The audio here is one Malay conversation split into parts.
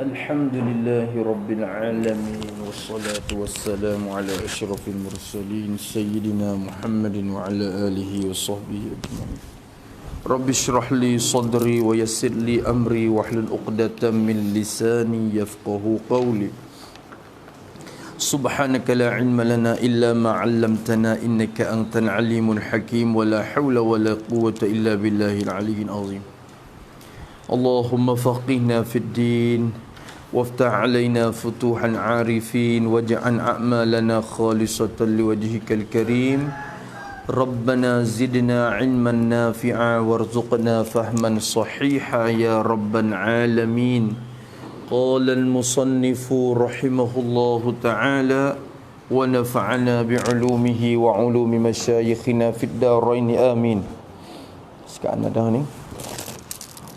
الحمد لله رب العالمين والصلاة والسلام على أشرف المرسلين سيدنا محمد وعلى آله وصحبه أجمعين. رب اشرح لي صدري ويسر لي أمري واحلل عقدة من لساني يفقه قولي. سبحانك لا علم لنا إلا ما علمتنا إنك أنت العليم الحكيم ولا حول ولا قوة إلا بالله العلي العظيم. اللهم فقهنا في الدين وافتح علينا فتوح العارفين واجعل أعمالنا خالصة لوجهك الكريم. ربنا زدنا علما نافعا وارزقنا فهما صحيحا يا رب العالمين. قال المصنف رحمه الله تعالى ونفعنا بعلومه وعلوم مشايخنا في الدارين آمين. Sekarang ada ni.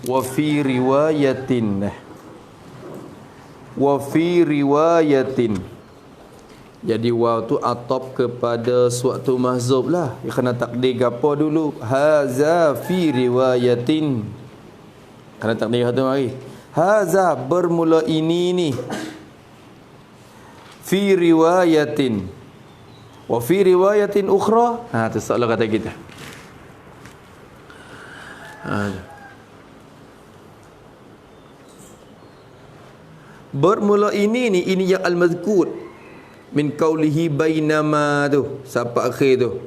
وفي riwayatin. Jadi waw tu atop kepada suatu mahzub lah. Dia kena takdir apa dulu? Haza fi riwayatin. Kena takdir satu mari. Haza bermula ini ni. Fi riwayatin. Wa fi riwayatin ukhra. Tu soalan kata kita. Bermula ini yang al-mazkur min qaulihi bainama tu sampai akhir tu.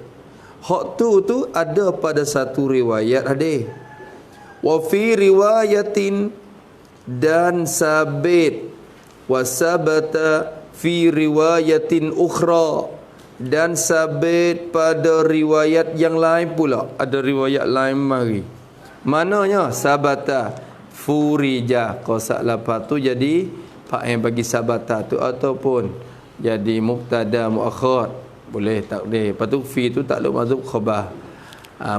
Hak tu ada pada satu riwayat hadis. Wa fi riwayatin dan sabit wa sabata fi riwayatin ukhra dan sabit pada riwayat yang lain pula. Ada riwayat lain mari. Mananya sabata furija qasak lapat tu jadi pak yang bagi sabata tu ataupun jadi mubtada muakhar boleh takdir. Lepas tu fi tu tak lu mazhub khabar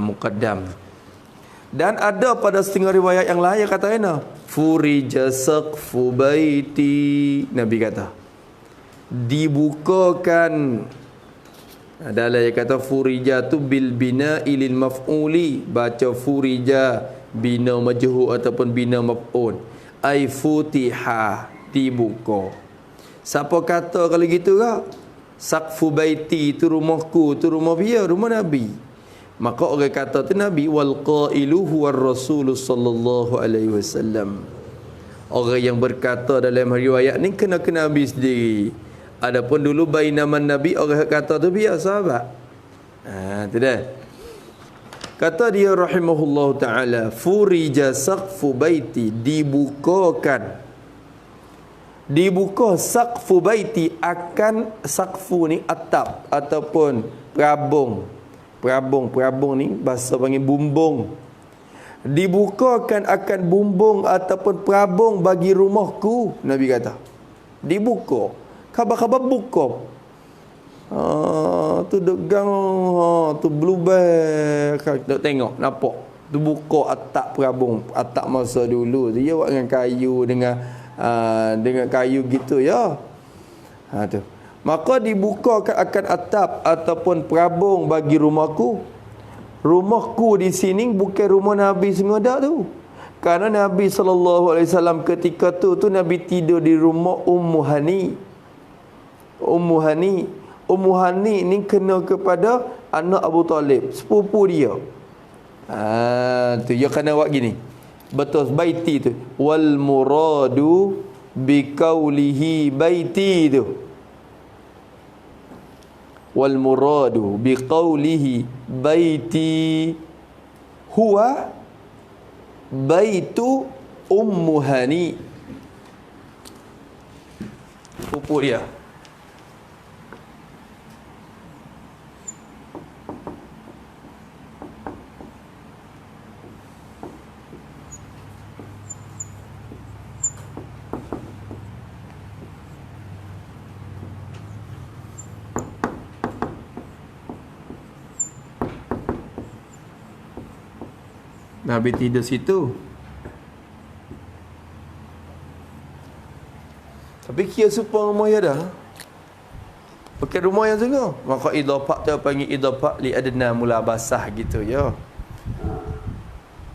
muqaddam. Dan ada pada setengah riwayat yang lain kata ana furija saqfu baiti, Nabi kata dibukakan. Adalah yang kata furija tu bil bina'i lil maf'uli, baca furija bina majhul ataupun bina maf'ul, ai futiha dibuka. Siapa kata kalau gitu ke? Saqfu baiti tu rumahku, tu rumah dia, rumah Nabi. Maka orang kata tu Nabi wal qailu huwa Rasul sallallahu alaihi wasallam. Orang yang berkata dalam riwayat ni kena ke Nabi sendiri. Adapun dulu bainaman Nabi orang kata tu biar sahabat. Tu dah. Kata dia rahimahullahu taala furija saqfu baiti, dibuka saqfu baiti akan saqfu ni atap ataupun perabung ni bahasa panggil bumbung. Dibukakan akan bumbung ataupun perabung bagi rumahku, Nabi kata. Dibuka. Khabar-khabar buka. Tu degang tu bluebell tengok nampak. Tu buka atap perabung, atap masa dulu dia buat dengan kayu dengan kayu gitu ya. Tu. Maka dibuka akan atap ataupun perabung bagi rumahku. Rumahku di sini bukan rumah Nabi semua tu. Karena Nabi SAW ketika tu Nabi tidur di rumah Ummu Hani ni kena kepada anak Abu Talib, sepupu dia. Tu dia kena buat gini. Betul baiti tu. Wal muradu bi qaulihi baiti tu. Wal muradu bi qaulihi baiti huwa baitu Ummu Hani. Sepupu dia. Nabi tidur situ. Tapi kira supaya rumah dia dah. Pakai rumah yang tengah. Maka idhafah tu panggil idhafah li adna mulabasah gitu ya.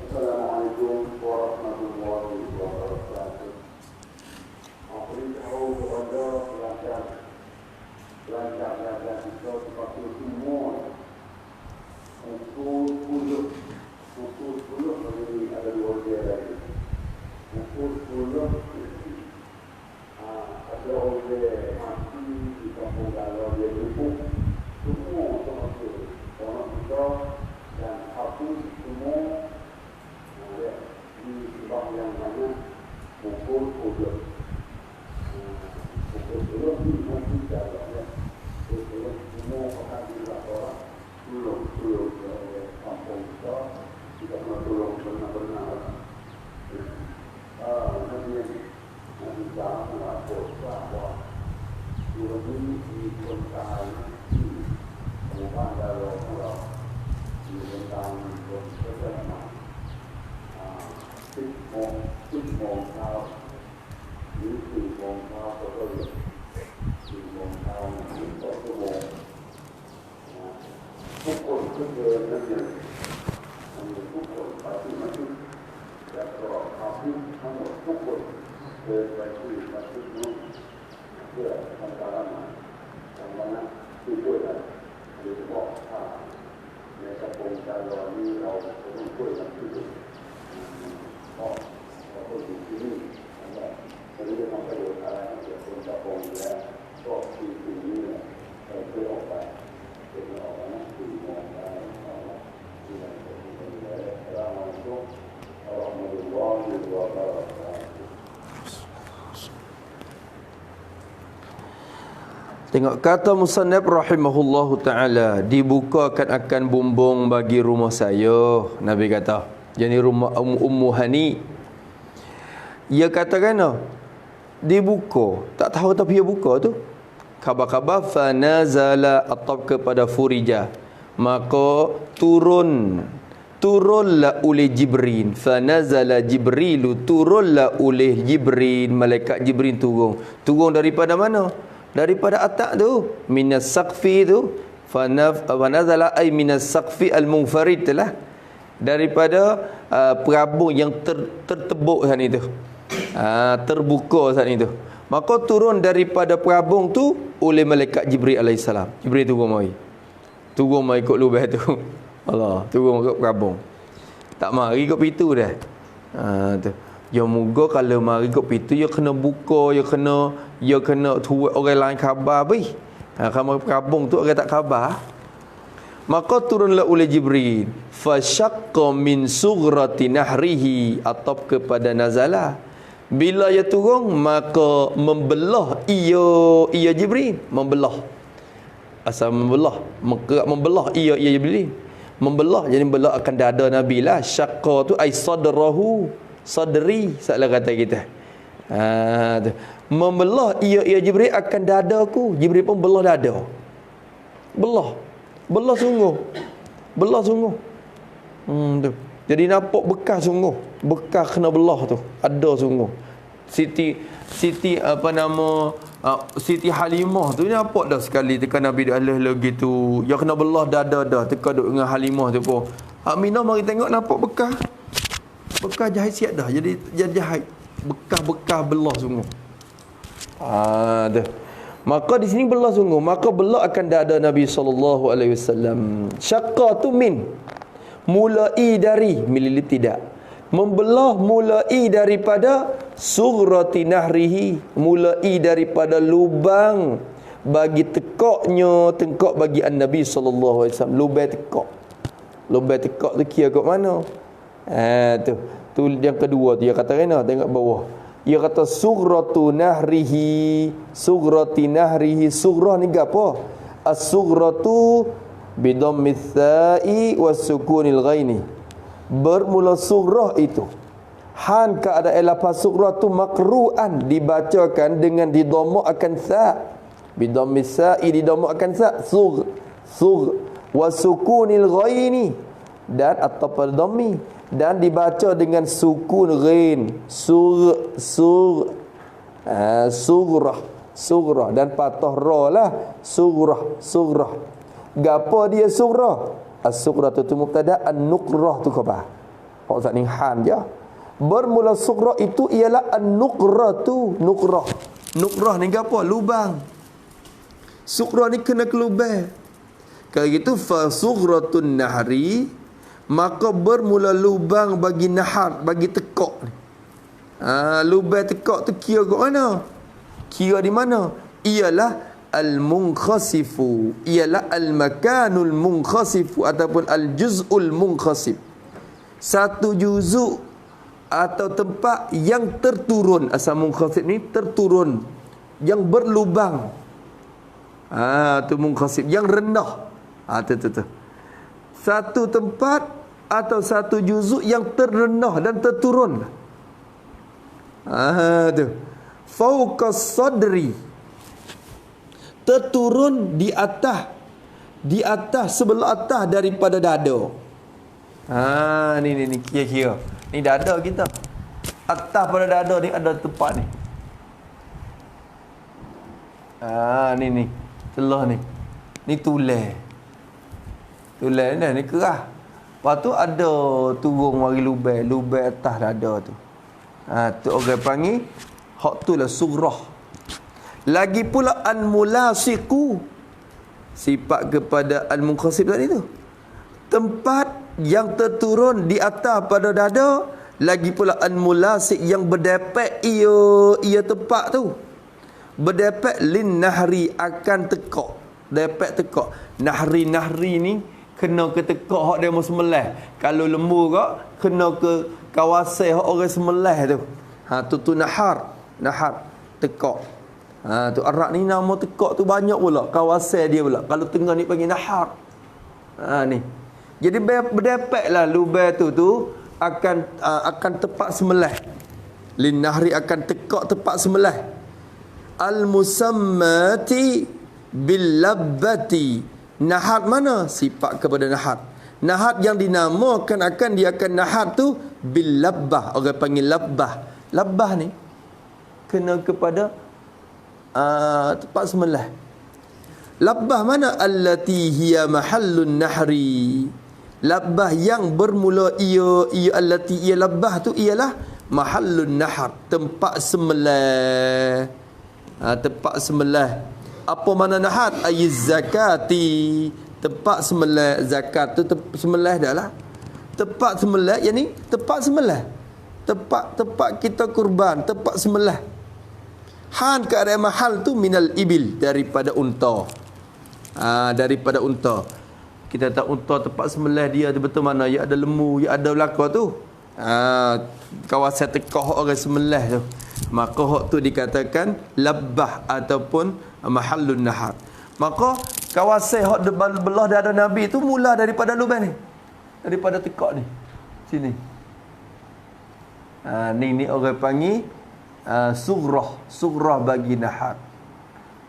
Assalamualaikum warahmatullahi wabarakatuh. ada orang mati di kampung kalau dia luput semua termasuk orang kita dan hapus semua di sebab yang mana pukul kodok pukul di mati dalamnya pukul semua akan dilakukan tolong kampung kita tidak tolong benar-benar nanti dalam melapor bahwa lebih dibentai bukan dalam pulau dibentai bersama Mong Tao itu Mong Tao betul Mong Tao itu Mong pukul kemudian pukul masing-masing dan kalau habis kamu pukul baju dia antara yang mana pukul dan dia bawa mereka pun kalau niเราpukul dan pukul kalau di sini ada jadi dia sampai di arah yang pun kapong dia kok di sini itu apa itu apa di mana di dalam itu tengok kata musannaf rahimahullahu ta'ala, dibukakan akan bumbung bagi rumah saya, Nabi kata. Jadi rumah Ummu Hani. Ia katakan dibuka, tak tahu tapi ia buka tu. Khabar-khabar fanazala atau kepada furija, maka turunlah oleh Jibril. Fanazala Jibrilu, turunlah oleh Jibril, malaikat Jibril turun daripada mana? Daripada atas tu, minas saqfi tu. Fanazala ay minas saqfi al-munfarid lah, daripada perabung yang tertebuk saat itu, terbuka saat itu. Maka turun daripada perabung tu oleh malaikat Jibril alaihissalam. Jibril turun mai ikut lubang tu. Allah, turun ke perabung. Tak mari kat pintu dah. Tu. Ya moga kalau mari kat pintu ya kena buka, ya kena tuai orang lain khabar bih. Kalau perabung tu orang tak khabar. Maka turunlah oleh Jibril, fasyaqqa min sughrati nahrihi, atau kepada nazala. Bila ia turun maka membelah ia Jibril, membelah. Asal membelah ia Jibril. Membelah, jadi membelah akan dada Nabi lah. Syaqqa tu ai sadrahu, sadri salah kata kita. Membelah ia Jibril akan dadaku. Jibril pun belah dada. Belah sungguh. Tu. Jadi nampak bekas sungguh. Bekas kena belah tu. Ada sungguh. Siti Siti Halimah tu nampak dah sekali tekan Nabi dah lagi tu. Yang kena belah dada dah tekan duk dengan Halimah tu pun. Aminah mari tengok nampak bekas. Bekas jahit siap dah. Jadi jahit bekas belah sungguh. Tu. Maka di sini belah sungguh. Maka belah akan dada Nabi SAW. Syaqqa tu min. Mulai dari. Mililit tidak. Membelah mulai daripada sughrati nahrihi. Mulai daripada lubang bagi tengkok bagi An-Nabi SAW. Lubang tekak tu kira kat mana? Tu yang kedua tu. Dia kata kena tengok bawah. Dia kata sughratu nahrihi. Sughrati nahrihi. Sugrah ni apa? As-sughratu bidhammis sa'i was-sukunil ghaini. Bermula sugrah itu. Han keadaan lafaz sugrah tu makru'an, dibacakan dengan didhamma akan sa'. Bidhammis sa'i didhamma akan sa'. Sugh was-sukunil ghaini. Dan atau pada dhammi, dan dibaca dengan sukun ghain. Sugrah dan patah ra lah. Sugrah. Gapo dia sugrah? As-sugrah tu mubtada, an-nuqrah tu khabar. Hak sat ni han je. Bermula sugrah itu ialah an-nuqrah tu, nuqrah. Nuqrah ni gapo? Lubang. Sugrah ni kena ke lubang. Kalau gitu fa sughratun nahri, maka bermula lubang bagi nahar, bagi tekok ni. Lubang tekak tu kira kat mana? Kira di mana? Ialah al-munkhasifu, ialah al-makanul munkhasifu ataupun al-juz'ul munkhasif. Satu juzuk atau tempat yang terturun. Asal munkhasif ni terturun, yang berlubang. Tu munkhasif, yang rendah. Tu. Satu tempat atau satu juzuk yang terrendah dan terturun. Tu. Fauqas sadri, terturun di atas sebelah atas daripada dada. Ni kira-kira. Ni dada kita. Atas pada dada ni ada tempat ni. Ni. Celah ni. Ni tulang. Tulang ni kerah. Lepas tu ada turun mari lubang atas dada tu. Tu orang panggil hak tu lah surah. Lagi pula al-mulasiqu, sifat kepada al-munkhasib tadi tu. Tempat yang terturun di atas pada dada. Lagi pula al-mulasiq, yang berdepek ia tempat tu. Berdepek lin nahri, akan tekak. Depek tekak. Nahri ni kena ke tekak hak dia mau sembelih. Kalau lembu kak, kena ke kawasan hak orang sembelih tu. Tu nahar tekak. Tu Arab ni nama tekak tu banyak pula, kawasan dia pula. Kalau tengah ni panggil nahar. Ni. Jadi berdepeklah lubang tu akan tepat sembelih. Lin nahri, akan tekak tepat sembelih. Al musammati bil labbati. Nahat mana? Sifat kepada nahat. Nahat yang dinamakan dia akan nahat tu bil labbah. Orang panggil labbah. Labbah ni kena kepada tempat sembelih. Labbah mana? Allati hiya mahallun nahri. Labbah yang bermula ia allati ia labbah tu ialah mahallun nahr, tempat sembelih. Tempat sembelih. Apa mana nahat? Ayiz zakati, tempat sembelih. Zakat tu sembelih dah lah. Tempat sembelih, yakni tempat sembelih. Tempat kita kurban, tempat sembelih. Han keadaan mahal tu minal ibil, daripada unta. Daripada unta. Kita tahu unta tempat sembelih dia tu betul mana? Ya ada lembu, ya ada belaka tu. Kawasan tekah orang sembelih tu. Maka hak tu dikatakan labbah ataupun mahallun nahar. Maka kawasan hak belah dada Nabi tu mula daripada lubang ni. Daripada tekak ni. Sini. Ni orang panggil sugrah bagi nahar.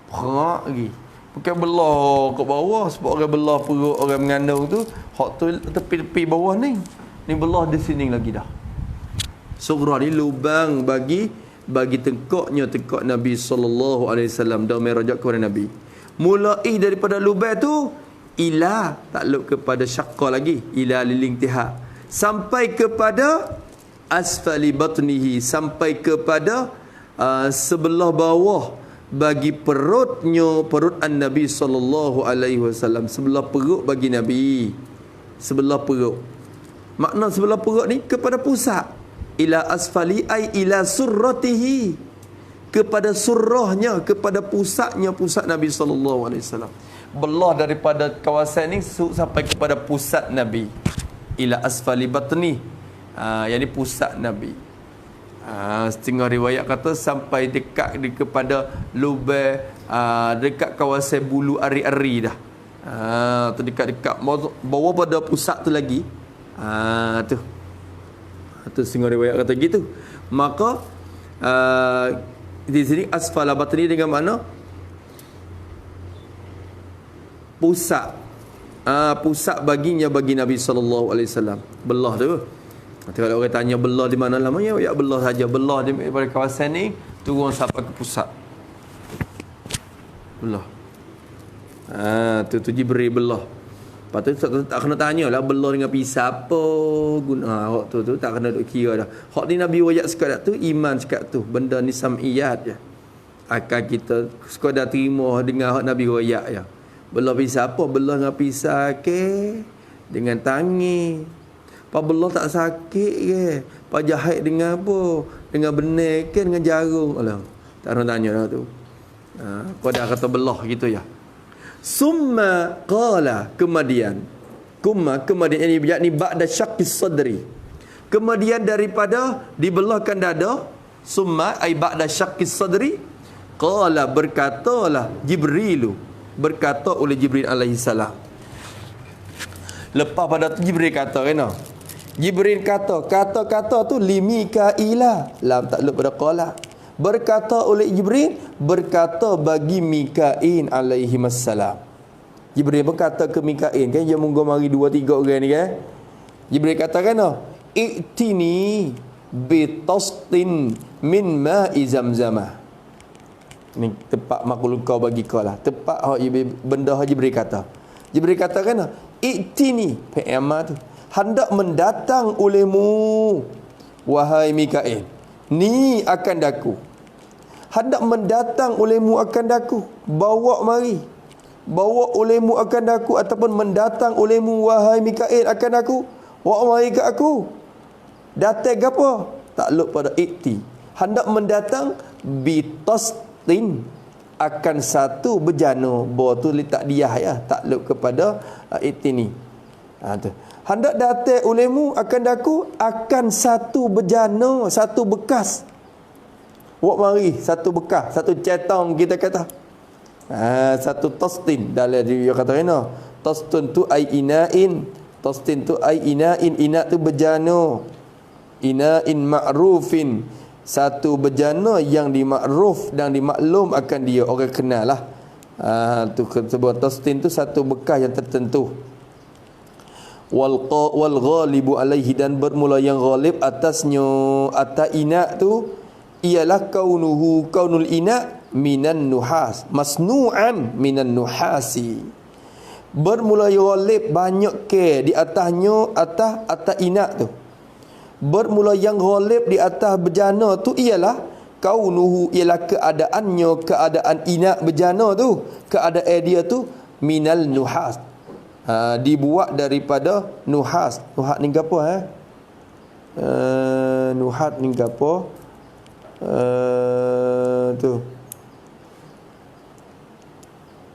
Perak lagi. Bukan belah kat bawah, sebab orang belah perut orang mengandung tu hak tu tepi-tepi bawah ni. Ni belah di sini lagi dah. Sugrah ni lubang bagi tekaknya tekak Nabi sallallahu alaihi wasallam dan merajak kepada Nabi. Mulai daripada lubang tu ila takluk kepada syaqqa lagi, ila lilintihak, sampai kepada asfali batnihi, sampai kepada sebelah bawah bagi perut an-Nabi sallallahu alaihi wasallam, sebelah perut bagi Nabi, sebelah perut. Makna sebelah perut ni kepada pusat, ila asfali ai ila surratihi, kepada surahnya, kepada pusat Nabi sallallahu alaihi wasallam. Belah daripada kawasan ni sampai kepada pusat Nabi, ila asfali batni, yakni pusat Nabi. Setengah riwayat kata sampai dekat kepada lubang, dekat kawasan bulu ari-ari dah. Tu dekat bawah pada pusat tu lagi. Tu setengah riwayat kata gitu. Maka di sini asfala batni dengan mana? Pusat. Pusat baginya bagi Nabi sallallahu alaihi wasallam. Belah tu. Nanti kalau orang tanya belah di mana lamanya, ya belah saja. Belah daripada kawasan ni turun sampai ke pusat. Belah. Tu Jibril belah. Lepas tu tak kena tanya lah belah dengan pisau apa guna. Hak tu tak kena duk kira dah. Hak ni Nabi wayak sekadar tu, iman sekadar tu. Benda ni sam'iyat je. Akan kita sekadar terima dengan hak Nabi wayak je. Belah pisau apa? Belah dengan pisau ke? Dengan tangi. Belah tak sakit ke? Jahit dengan apa? Dengan benar ke dengan jarum? Alah, tak orang tanya dah tu. Kau dah kata belah gitu ya. Summa qala, kemudian ini yakni ba'da syaqqis sadri. Kemudian daripada dibelahkan dada, summa ai ba'da syaqqis sadri, qala, berkatalah Jibrilu, berkata oleh Jibril alaihi salam. Lepas pada tu Jibril kata kena. Jibril kata tu li Mikaila, lam takluk pada qala. Berkata oleh Jibril, berkata bagi Mikail alaihi wassalam. Jibril berkata ke Mikail, kan dia munggu mari 2-3 orang ni kan. Jibril kata kena, "I'tini bi tastin min ma'i zamzamah." Ni tepat makhluk kau bagi kau lah. Tepat benda Jibril kata. Jibril kata kena, "I'tini," Peyama tu, hendak mendatang olehmu wahai Mikail. Ni akan daku. Hendak mendatang olehmu akan daku. Bawa mari. Bawa olehmu akan daku ataupun mendatang olehmu wahai Mikail akan daku. Bawa mari ke aku. Datang ke apa? Takluk pada ikti. Hendak mendatang bitastin, akan satu bejana. Bawa tu letak diah ya. Takluk kepada ikti ni. Tu. Hendak datang olehmu akan daku akan satu bejana, satu bekas. Wak mari, satu bekas, satu cetong kita kata. Satu tastin. Dalam dia kata kena. Tastin tu ai inain. Tastin tu ai inain. Ina tu bejana. Inain ma'rufin. Satu bejana yang dimakruf dan dimaklum akan dia. Orang kenal lah. Tu sebuah tastin tu satu bekas yang tertentu. Wal ghalibu alaihi, dan bermula yang ghalib atasnya, atas inak tu ialah kaunul inak minan nuhas, masnu'an minan nuhasi. Bermula yang ghalib banyak ke di atasnya, atas inak tu. Bermula yang ghalib di atas bejana tu ialah kaunuhu, ialah keadaannya, keadaan inak bejana tu, keadaan dia tu minal nuhas. Dibuat daripada nuhas. Nuhat ni gapo nuhat ni gapo? Tu.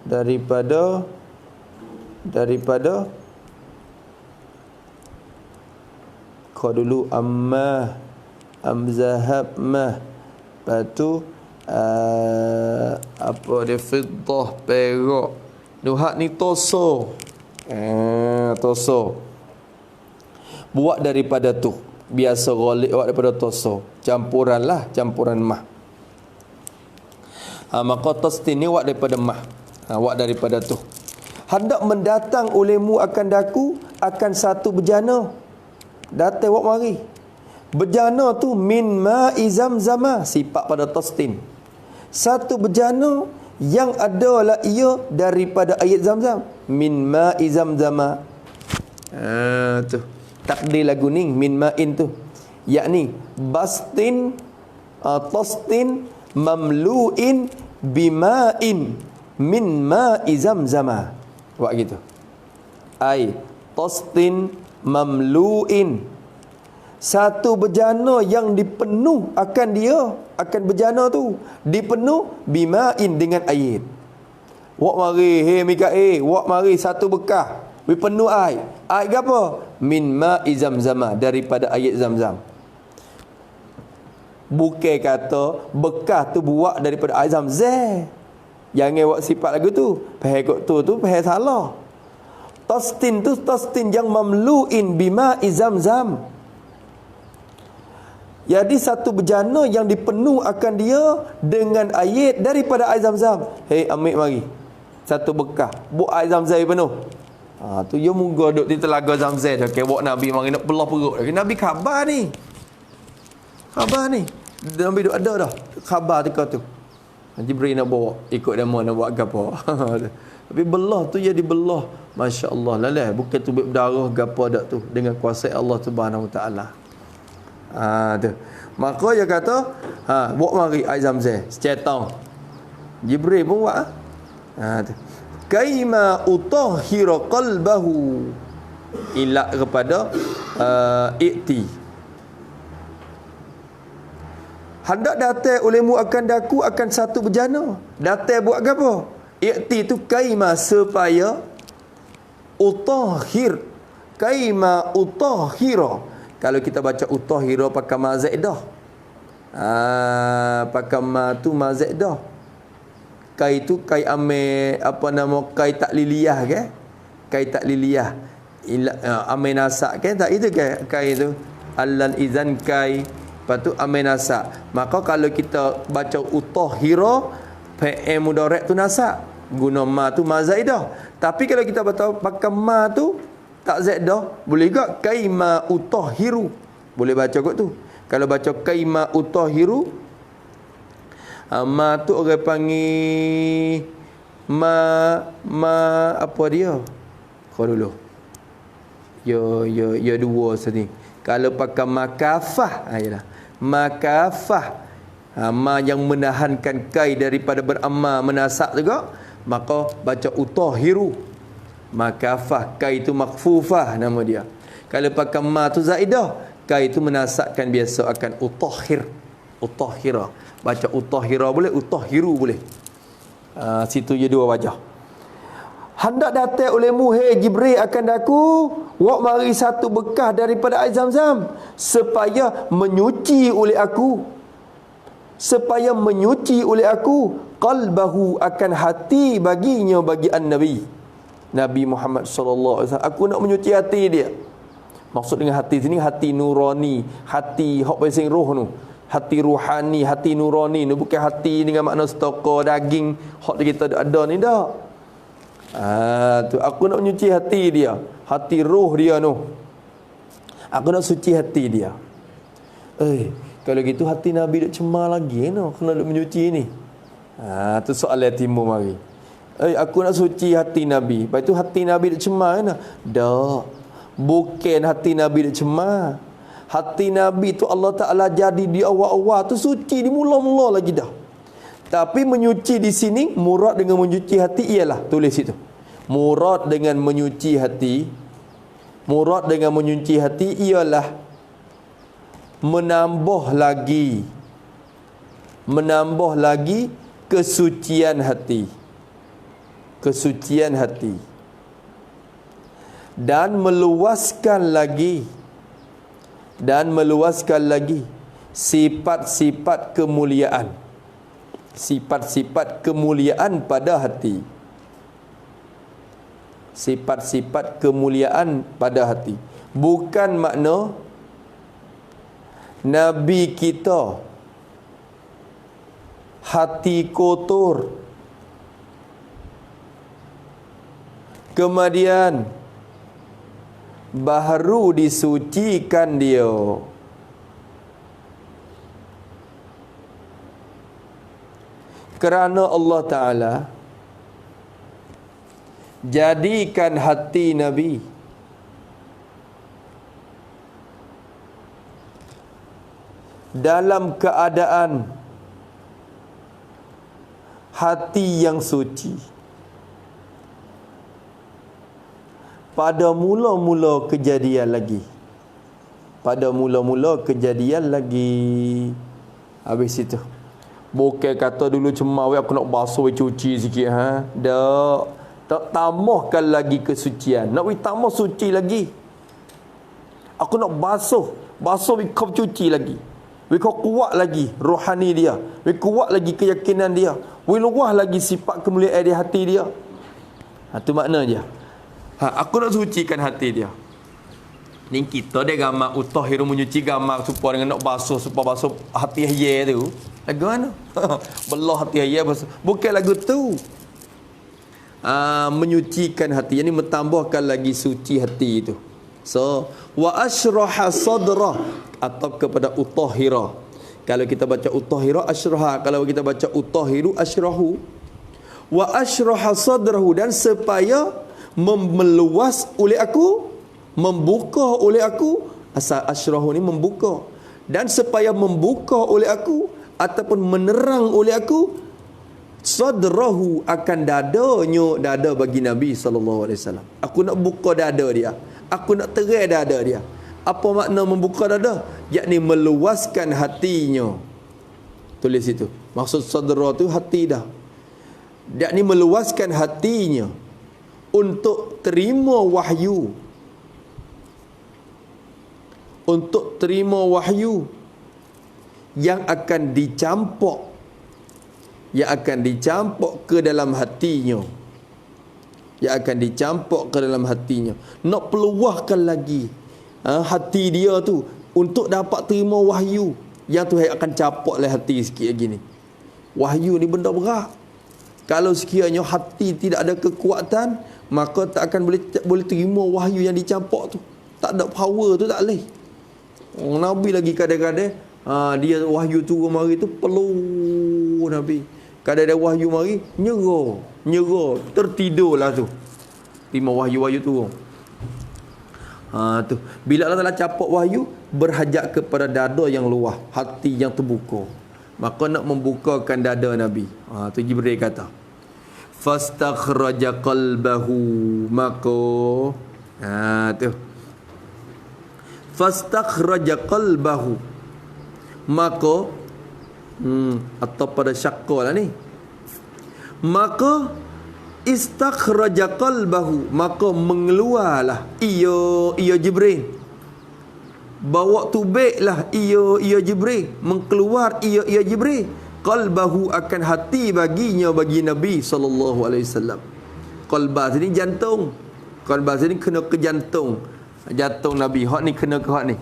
Daripada kau dulu amzahab mah. Lepas tu apa dia, fiddah, perak. Nuhat ni toso. Toso. Buat daripada tu. Biasa ghalib buat daripada toso. Campuran mah. Maka tastin ni buat daripada mah. Buat daripada tu. Hendak mendatang olehmu akan daku akan satu bejana. Datang buat mari. Bejana tu min ma'i zamzama, sifat pada tastin. Satu bejana yang adalah ia daripada air Zamzam. Min ma'i zamzama. Tu takdir lagu ni min ma'in tu, yakni bastin, tastin mamlu'in bima'in min ma'i zamzama. Buat gitu. Ai tastin mamlu'in, satu bejana yang dipenuh akan dia, akan bejana tu dipenuh bima'in dengan air. Wak mari, hey Mikail, wak mari satu bekas, penuh air. Air apa? Min ma'i zamzama, daripada air Zamzam. Bukan kata bekas tu buat daripada air Zamzam. Jangan buat sifat lagu tu. Faham kot tu faham salah. Tastin tu tastin yang mamlu'in bima'i Zamzam. Jadi satu bejana yang dipenuh akan dia dengan air daripada air Zamzam. Hei, ambil mari satu bekas, buat air Zamzam penuh. Tu dia moga duduk di telaga Zamzam dah. Kewak Nabi mari nak belah perut. Nabi khabar ni. Nabi duduk ada dah khabar tika tu. Jibril nak bawa ikut demo nak buat gapo. Tapi belah tu jadi belah, masya-Allah lalah, bukan tu berdarah gapo dak tu, dengan kuasa Allah Subhanahu Wa Taala. Tu. Maka dia kata, bawa mari air Zamzam secetong. Jibril pun buat. Tu. Kaima utahhira qalbahu. Ilat kepada ikti. Hendak datang olehmu akan daku akan satu berjana. Datang buat apa? Ikti tu kaima supaya utahhir. Kaima utahhira. Kalau kita baca utahhira pakai ma zaidah. Pakai ma tu ma zaidah. Kai tu kai ame apa nama kai takliliyah ke? Kai takliliyah. Ame nasak kan tak itu ke kai tu. Allan izan kai. Lepas tu ame nasak. Maka kalau kita baca utahhira PM mudarat tu nasak. Guna ma tu ma zaidah. Tapi kalau kita baca pakai ma tu tak zaidah, boleh juga kaima utahhiru. Boleh baca kot tu. Kalau baca kaima utahhiru, ma tu orang panggil ma apa dia? Kau dulu. Ya dua sini. Kalau pakai makafah, ayalah. Makafah. Ma yang menahankan kai daripada beramal menasak juga, maka baca utahhiru. Makafah, kai itu makfufah nama dia. Kalau pakai ma tu zaidah, kai itu menasakkan biasa akan utahhir. Utahhira. Baca utahhira boleh, utahhiru boleh. Situ je dua wajah. Hendak datang olehmu hei Jibril akan daku, wak mari satu bekas daripada air Zam-Zam supaya menyuci oleh aku. Supaya menyuci oleh aku qalbahu akan hati baginya bagi an-nabi. Nabi Muhammad sallallahu alaihi wasallam. Aku nak menyuci hati dia. Maksud dengan hati sini hati nurani, hati hak pasing roh tu. Hati ruhani, hati nurani ni bukan hati dengan makna stoko daging hak kita ada ni dak. Tu aku nak menyuci hati dia, hati roh dia tu. Aku nak suci hati dia. Kalau gitu hati Nabi dak cemar lagi no kalau nak menyuci ni. Tu soalan timur mari. Aku nak suci hati Nabi. Lepas tu hati Nabi dak cemar kan? Dak. Bukan hati Nabi dak cemar. Hati Nabi tu Allah Ta'ala jadi di awal-awal tu suci, di mula-mula lagi dah. Tapi menyuci di sini, murad dengan menyuci hati ialah, tulis itu. Murad dengan menyuci hati, murad dengan menyuci hati ialah menambah lagi kesucian hati. Kesucian hati. Dan meluaskan lagi sifat-sifat kemuliaan. Sifat-sifat kemuliaan pada hati. Sifat-sifat kemuliaan pada hati. Bukan makna Nabi kita hati kotor, kemudian baru disucikan dia. Kerana Allah Ta'ala jadikan hati Nabi dalam keadaan hati yang suci. Pada mula-mula kejadian lagi. Habis itu. Bukan kata dulu cemar, aku nak basuh, cuci sikit. Tak tambahkan lagi kesucian. Nak tambah suci lagi. Aku nak basuh, kau cuci lagi. Kau kuat lagi rohani dia. Kuat lagi keyakinan dia. Luah lagi sifat kemuliaan di hati dia. Itu makna dia. Aku nak sucikan hati dia. Ni kita dia gamak utahhiru menyuci gamak supaya dengan nak basuh, supaya basuh hati dia tu. Lagu mana? Belah hati dia basuh. Bukan lagu tu. Menyucikan hati, ini mentambahkan lagi suci hati itu. So, wa ashraha sadra atau kepada utahhira. Kalau kita baca utahhira ashraha, kalau kita baca utahhiru ashrahu. Wa ashraha sadrahu, dan supaya meluas oleh aku, membuka oleh aku. Asal ashrahu ni membuka, dan supaya membuka oleh aku ataupun menerang oleh aku sadrahu akan dada bagi Nabi SAW. Aku nak buka dada dia. Aku nak terai dada dia. Apa makna membuka dada? Yakni meluaskan hatinya. Tulis itu. Maksud sadra tu hati dah. Yakni meluaskan hatinya untuk terima wahyu. Untuk terima wahyu yang akan dicampur, yang akan dicampur ke dalam hatinya, yang akan dicampur ke dalam hatinya. Nak peluahkan lagi hati dia tu untuk dapat terima wahyu yang Tuhan akan campur oleh hati sikit lagi ni. Wahyu ni benda berat. Kalau sekiranya hati tidak ada kekuatan, maka tak akan boleh terima wahyu yang dicampur tu. Tak ada power tu, tak boleh. Nabi lagi kadang-kadang dia wahyu turun mari tu peluh Nabi. Kadang-kadang wahyu mari nyerah, tertidurlah tu. Terima wahyu turun. Tu. Bila Allah Taala campur wahyu, berhajat kepada dada yang luah, hati yang terbuka. Maka nak membukakan dada Nabi. Tu Jibril kata. Fastakhraja qalbahu, maka tu. Fastakhraja qalbahu, maka atau pada syakka lah ni, maka istakhraja qalbahu, maka mengeluarlah ia Jibril, bawa tubiklah ia Jibril, mengkeluar ia Jibril qalbahu, akan hati baginya, bagi Nabi SAW. Qalbah sini jantung, qalbah sini kena ke jantung. Jantung Nabi hak ni kena ke hak ni,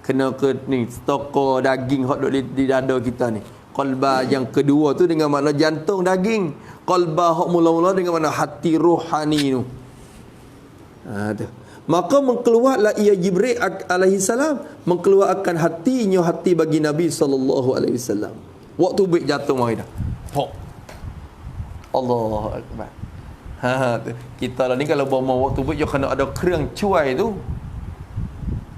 kena ke ni stoko daging hak duk di dada kita ni. Qalbah yang kedua tu dengan makna jantung daging. Qalbah hak mula-mula dengan makna hati rohani tu. Tu. Maka mengkeluarlah ia Jibril alaihi salam, mengkeluarkan hatinya, hati bagi Nabi SAW. Waktu baik jatuh mari dah. Hok. Allahu akbar. Kita lah ni kalau bawa waktu baik, kena ada kerang cuai tu.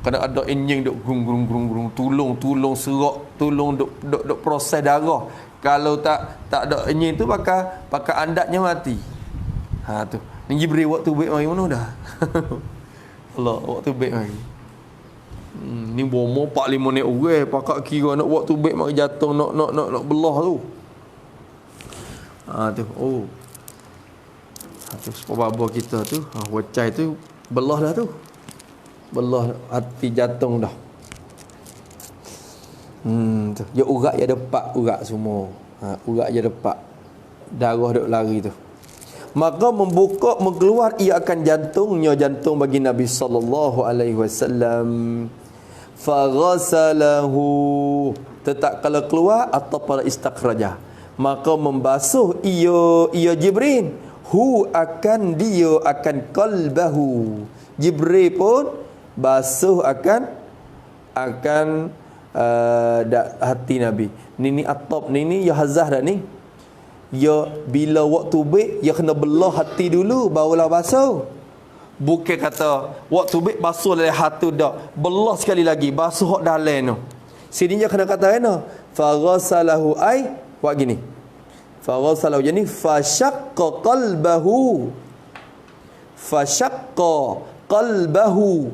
Kena ada enjin duk grung, tolong serak, tolong duk proses darah. Kalau tak ada enjin tu pakai andatnya mati. Tu. Ni Jibril waktu baik mari mana dah. Allah, waktu baik mari. Ni bomo 4-5 nek orang pakak kira nak waktu baik mari jatuh nak belah tu. Tu. Tu sebab kita tu, wacai tu belah dah tu. Belah hati jantung dah. Tu. Ya urat ya depak, urat semua. Urat ya depak. Darah duk lari tu. Maka mengeluar ia akan jantungnya, jantung bagi Nabi SAW. Faghasalahu, tetap kalau keluar atau pada istakhraja, maka membasuh ia Jibril, akan qalbahu. Jibril pun basuh akan hati Nabi. Ni atop ni ya hazah dah ni. Ya bila waktu baik ya kena belah hati dulu barulah basuh. Bukan kata waktu baik basuh dari hati dah, belah sekali lagi basuh hak dalam tu. Sini dia kena kata ana faghasalahu ai buat gini. Faghasalahu yani fashaqqa qalbahu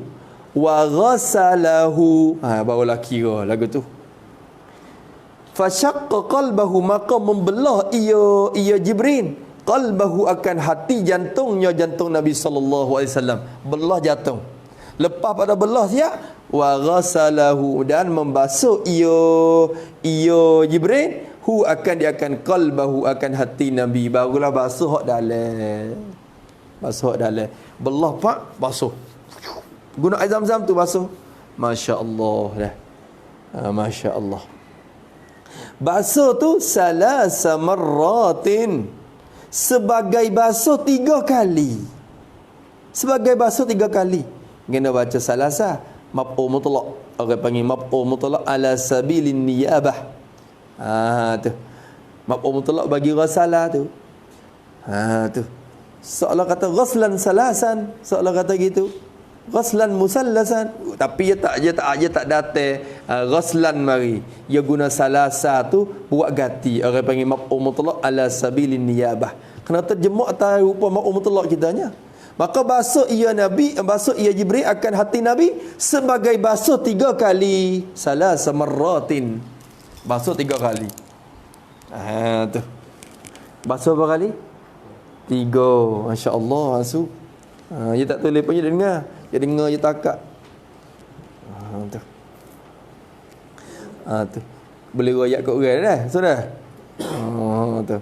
wa ghasalahu. Barulah kira lagu tu. Fashaqqa qalbahu, maka membelah ia Jibril qalbahu, akan hati jantungnya, jantung Nabi SAW. Belah jantung. Lepas pada belah siap, wa ghasalahu, dan membasuh ia Jibril dia akan qalbahu, akan hati Nabi. Barulah basuh hak dalam. Basuh hak dalam. Belah pak basuh. Guna air Zam-Zam tu basuh. Masya-Allah dah. Masya-Allah. Basuh tu salasa marratin, sebagai basuh 3 kali. Sebagai basuh 3 kali. Kena baca salasa maf'ul mutlaq. Orang panggil maf'ul mutlaq ala sabilin niyabah. Tu. Maf'ul mutlaq bagi ghasala tu. Tu. Seolah kata ghaslan salasan, seolah kata gitu. Ghaslan musallasan, tapi dia tak datang ghaslan mari. Dia guna salasa tu buat ganti. Orang panggil maf'ul mutlaq ala sabilin niyabah. Kena terjemah atas rupa maf'ul mutlaq kitanya. Maka basuh ia Nabi, basuh ia Jibril akan hati Nabi sebagai basuh 3 kali. Salasa marratin. Basuh 3 kali. Tu. Basuh berapa kali? 3. Masya-Allah, basuh. Dia tak tulis pun dia dengar. Dia dengar je takak. Tu. Tu. Boleh royak kat orang dah. Sudah. Tu.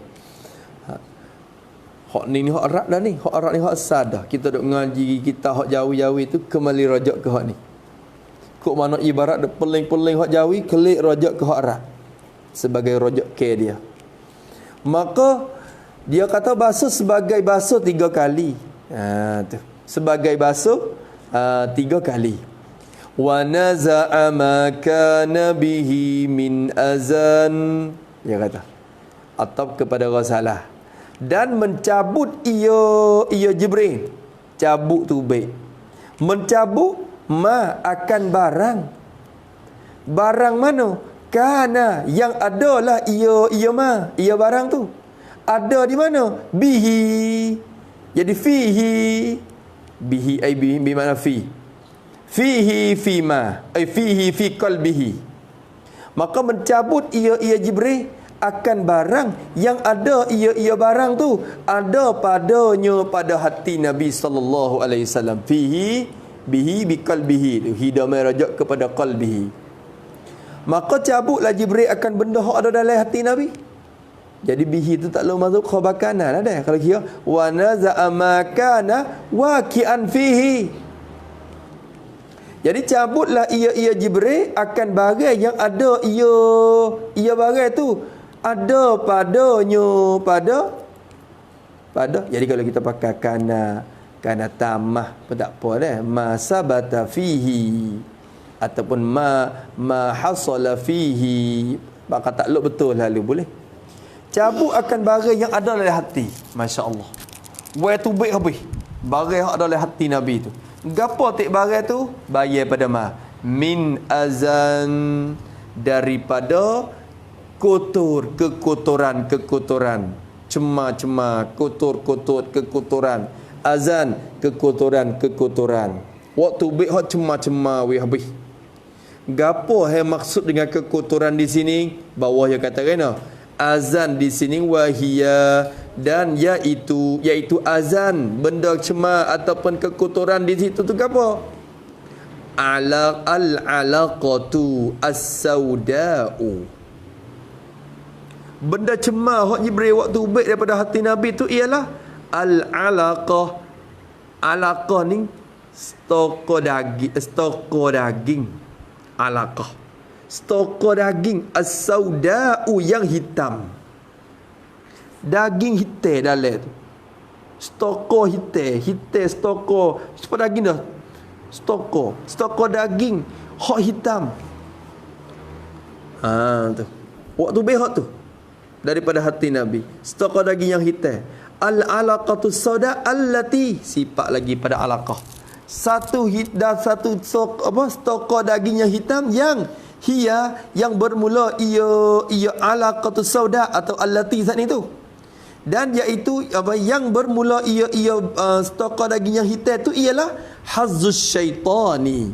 Hak ni hak Arab dah ni. Hak Arab ni hak asal dah. Kita duk ngaji kita hak Jawi-Jawi tu kembali rajak ke hak ni. Kok mana ibarat duk peling-peling hak Jawi kelik rajak ke hak Arab. Sebagai rajak ke dia. Maka dia kata basuh sebagai basuh 3 kali. Tu. Sebagai basuh 3 kali. Wa naza'a ma kana bihi min azan. Dia kata. Atau kepada Rasulullah. Dan mencabut ia Jibril. Cabut tu baik. Mencabut ma akan barang. Barang mana? Kana yang adalah ia ma, ia barang tu. Ada di mana? Bihi. Jadi fihi. Bihi ai bihi bi mana fi. Fihi fi ma. Ai fihi fi qalbihi. Maka mencabut ia Jibril akan barang yang ada ia barang tu ada padanya pada hati Nabi sallallahu alaihi wasallam. Fihi bihi biqalbihi. Hidamai rajak kepada qalbihi. Maka cabutlah Jibril akan benda yang ada dalam hati Nabi. Jadi bihi tu tak lalu masuk khabar kana dah. Kalau kira wa naza'a ma kana waqi'an fihi. Jadi cabutlah ia Jibril akan barang yang ada ia barang tu ada padanya pada. Jadi kalau kita pakai kana tamah pun tak apa dah. Ma sabata fihi ataupun ma hasala fihi. Maka tak luk betul lalu boleh. Cabut akan barang yang ada dalam hati. Masya-Allah. Buat tu baik habis. Barang yang ada dalam hati Nabi tu. Gapo tik barang tu? Bayar pada min azan, daripada kotor, kekotoran, cemar, kotor, kekotoran, azan, kekotoran. Waktu baik hak cemar we habis. Gapo hai maksud dengan kekotoran di sini? Bawah yang kata kena azan di sini wahia, dan iaitu azan, benda cemar ataupun kekotoran di situ tu gapo? Al-alaqatu as-sauda'u. Benda cemar hak Jibril waktu ubik daripada hati Nabi tu ialah al-alaqah. Alaqah ni stoko daging. Alaqah. Stoko daging as-sauda'u yang hitam. Daging hitam dalam tu. Stoko hitam, stoko. Stoko daging dah. Stoko daging hak hitam. Tu. Waktu behak tu daripada hati Nabi. Stoko daging yang hitam. Al-alaqatu sauda allati, sifat lagi pada alaqah. Satu stoko daging yang hitam yang bermula ia alaqatu sauda atau allati saat itu. Dan iaitu yang bermula ia stoko daging yang hitam itu ialah hazzus syaitani.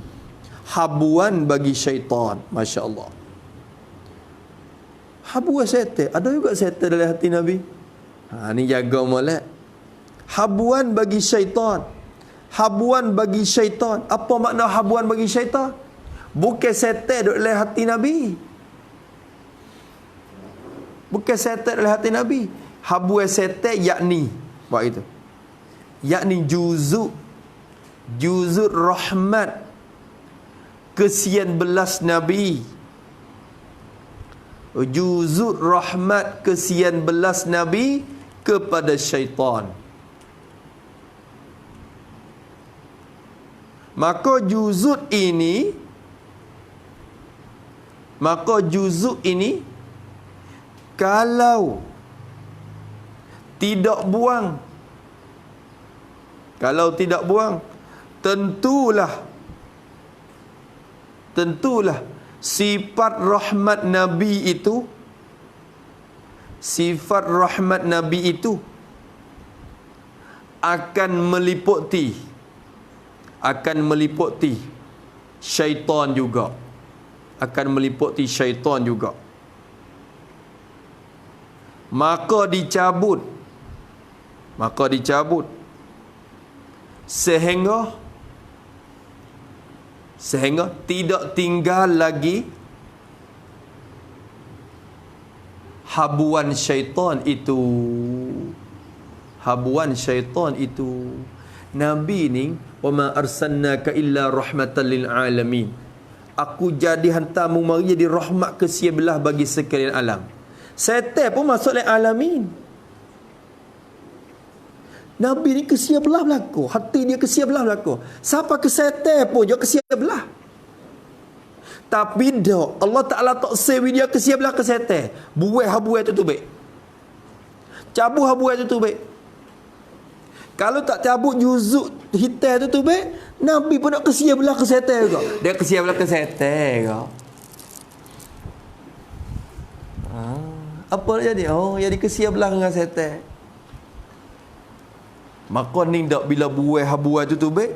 Habuan bagi syaitan. Masya-Allah. Habuan syaitan. Ada juga syaitan dalam hati Nabi. Ni jaga molek. Habuan bagi syaitan. Habuan bagi syaitan. Apa makna habuan bagi syaitan? Bukan syaitan duduk dalam hati Nabi. Bukan syaitan dalam hati Nabi. Habuan syaitan yakni buat itu. Yakni juzur rahmat, kesian belas Nabi. Juzur rahmat, kesian belas Nabi kepada syaitan. Maka juzur ini kalau tidak buang, tentulah sifat rahmat Nabi itu akan meliputi syaitan juga. Akan meliputi syaitan juga. Maka dicabut sehingga tidak tinggal lagi habuan syaitan itu. Nabi ni, wa ma arsalnaka illa rahmatan lil alamin. Aku jadi hantarmu mari jadi rahmat ke sebelah bagi sekalian alam. Setan pun masuk dalam alamin. Nabi ni kesia belah belako. Hati dia kesia belah belako. Siapa ke setan pun dia kesia belah. Tapi dah Allah Ta'ala tak sewi dia kesia belah ke setan. Buai habuai tu baik. Cabut habuai tu baik. Kalau tak cabut juzuk hitam tu baik, Nabi pun nak kesia belah ke setan juga. Dia kesia belah ke setan juga. Apa nak jadi? Jadi kesia belah dengan setan. Maka ni tak bila buai habuai tu baik,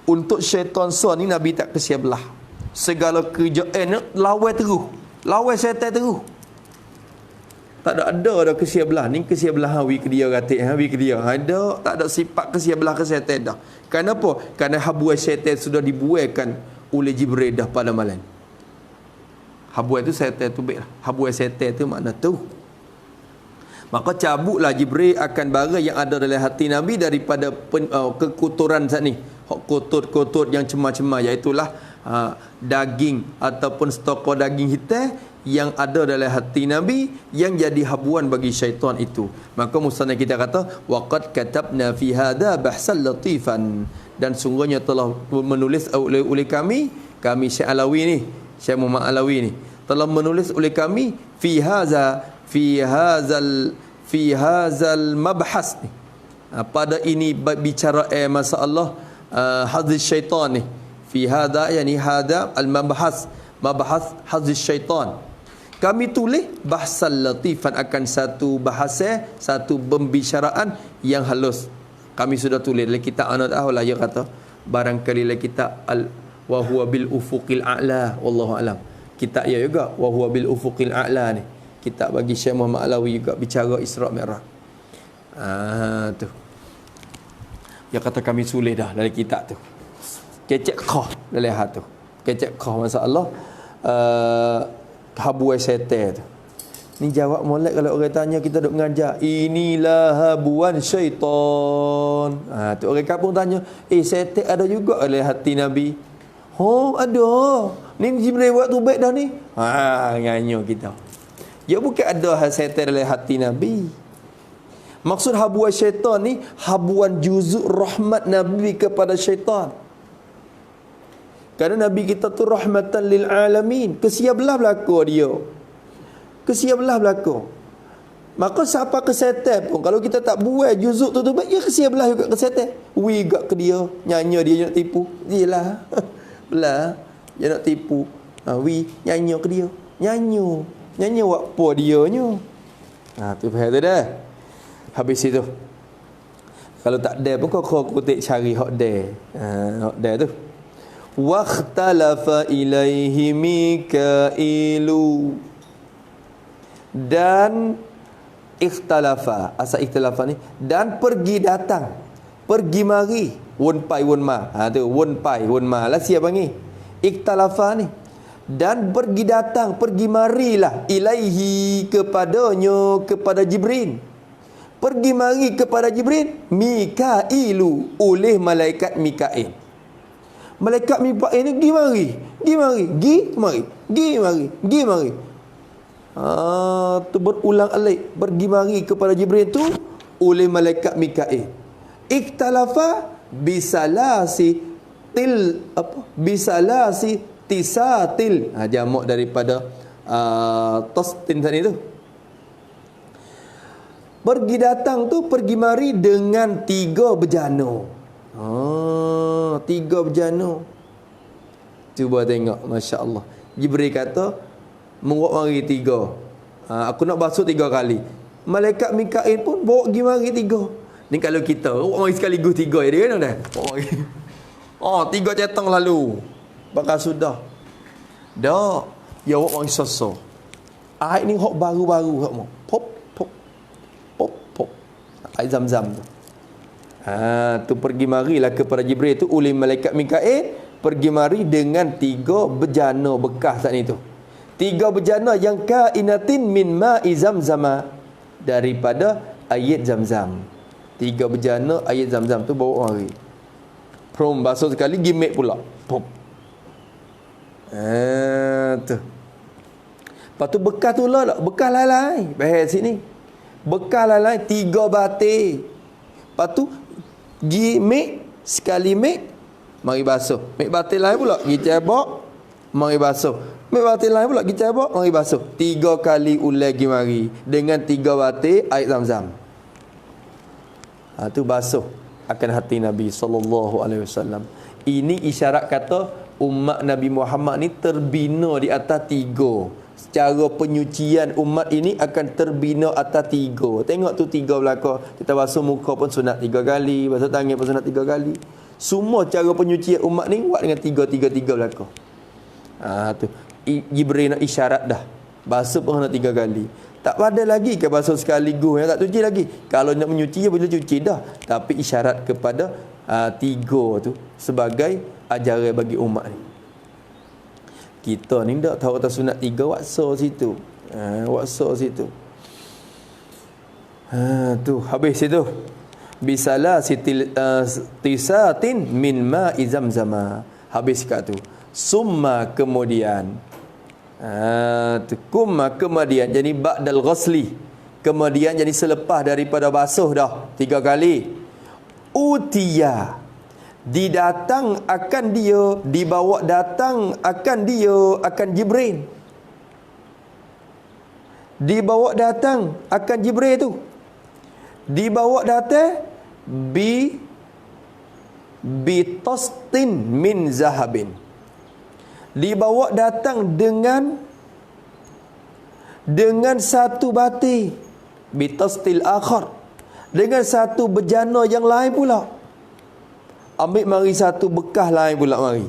untuk syaitan ni Nabi tak kesia belah. Segala kerjaan lawan terus. Lawan setan terus. Tak ada dah kesia belah. Ni kesia belah hawi ke dia ratik, hawi ke dia. Ada tak ada sifat kesia belah ke setan dah. Kenapa? Kerana habuai syaitan sudah dibuaikan oleh Jibril dah pada malam. Habuai tu setan tu baiklah. Habuai setan tu makna tu. Maka cabutlah Jibril akan barang yang ada dalam hati Nabi daripada kekotoran saat ni. Kotor-kotor yang cemar-cemar, iaitulah daging ataupun stokor daging hitam yang ada dalam hati Nabi yang jadi habuan bagi syaitan itu. Maka musannaf kita kata waqad katabna fi hadha bahsan latifan, dan sungguhnya telah menulis oleh kami Syekh Alawi ni, Syekh Muhammad Alawi ni telah menulis oleh kami fi hazal mabhas ni. Pada ini bicara masalah hadis syaitan ni. Fi hadha yani hadha al mabhas hadis syaitan. Kami tulis bahsan latifan, akan satu bahasa, satu pembicaraan yang halus. Kami sudah tulis dalam kitab Anad Ahwala, dia kata barangkali dalam kitab wa huwa bil ufuqil a'la, wallahu alam. Kitab dia juga wa huwa bil ufuqil a'la ni. Kitab bagi Syekh Muhammad Alawi juga bicara Isra' Mi'raj. Tu. Dia kata kami tulis dah dalam kitab tu. Kecek khah dalam hal tu. Kecek khah masalah habuai syaitan tu. Ni jawab molek kalau orang tanya kita duk mengajar. Inilah habuan syaitan. Tu orang kampung tanya, syaitan ada juga dalam hati Nabi. Ada. Ni Jibril buat tu baik dah ni. Nganyo kita. Ya bukan ada syaitan dalam hati Nabi. Maksud habuan syaitan ni habuan juzuk rahmat Nabi kepada syaitan. Kerana Nabi kita tu rahmatan lil alamin. Kesia belah belako dia. Kesia belah belako. Maka siapa ke setan pun, kalau kita tak buat juzuk tu baik, ya kesia belah juga ke setan. Gak ke dia, nyanyi dia nak tipu. Iyalah. Belah. Dia nak tipu. Nyanyi ke dia. Nyanyi buat apa dia nyo. Tu faham tu dah. Habis itu. Kalau tak ada pun kau kutik cari hak dia. Hak dia tu. Waqtalafa ilaihi Mikailu, dan ikhtalafa, asal ikhtalafa ni, dan pergi datang, pergi mari, won pai won ma. Tu won pai won ma lah siapa panggil ikhtalafa ni. Dan pergi datang, pergi marilah ilaihi kepadanya, kepada Jibril. Pergi mari kepada Jibril Mikailu, oleh malaikat Mikail. Malaikat Mikail ni pergi mari. Tu berulang alik, pergi mari kepada Jibril tu oleh malaikat Mikail. Ikhtalafa bisalasi tisatil. Jamak daripada tastin tadi tu. Pergi datang tu, pergi mari dengan 3 bejana. 3 bejana. Cuba tengok, Masya Allah. Jibril kata, menguap mari 3. Aku nak basuh 3 kali. Malaikat Mikail pun bawa pergi mari 3. Ni kalau kita awak mari sekaligus 3 dia kan dah. Awak mari. Oh, 3 cetang lalu. Bakal sudah. Dak. Ya awak mari sosok. Air ni hok baru-baru hok mo. Pop pop. Pop pop. Air Zam-Zam tu. Tu pergi marilah kepada Jibril tu oleh malaikat Mikail, pergi mari dengan 3 bejana bekas saat itu. 3 bejana yang kainatin min ma'i Zamzama, daripada air Zam-Zam. 3 bejana air Zam-Zam tu bawa mari. Prom basuh sekali gimek pula. Pop. Tu. Lepas tu bekas tu lah, bekas lain-lain. Bahas sini. Bekas lain-lain 3 batik. Lepas tu gimek sekali mek mari basuh. Mek batik lain pula gi cabak mari basuh. Mek batik lain pula gi cabak mari basuh. 3 kali ulai gi mari dengan 3 batik air Zam-Zam. Tu basuh akan hati Nabi sallallahu alaihi wasallam. Ini isyarat kata umat Nabi Muhammad ni terbina di atas 3. Secara penyucian umat ini akan terbina atas 3. Tengok tu 3 belakang. Kita basuh muka pun sunat 3 kali, basuh tangan pun sunat 3 kali. Semua cara penyucian umat ni buat dengan 3 belakang. Tu Jibril nak isyarat dah. Basuh pun nak 3 kali. Tak pada lagi ke basuh sekaligus yang tak cuci lagi. Kalau nak menyuci ya boleh cuci dah. Tapi isyarat kepada 3 tu sebagai ajaran bagi umat ni. Kita ni tak tahu atas sunat 3 waksa situ. Waksa situ. Tu habis situ. Bisala tisatin min ma'i Zamzama. Habis kat tu. Summa kemudian. Kumma kemudian jadi ba'dal ghasli. Kemudian jadi selepas daripada basuh dah 3 kali. Utiya, didatang akan dia, dibawa datang akan dia, akan Jibril. Dibawa datang akan Jibril tu. Dibawa datang bi tastin min zahabin. Dibawa datang dengan satu bati, bi tastil akhar, dengan satu bejana yang lain pula. Ambil mari satu bekas lain pula mari.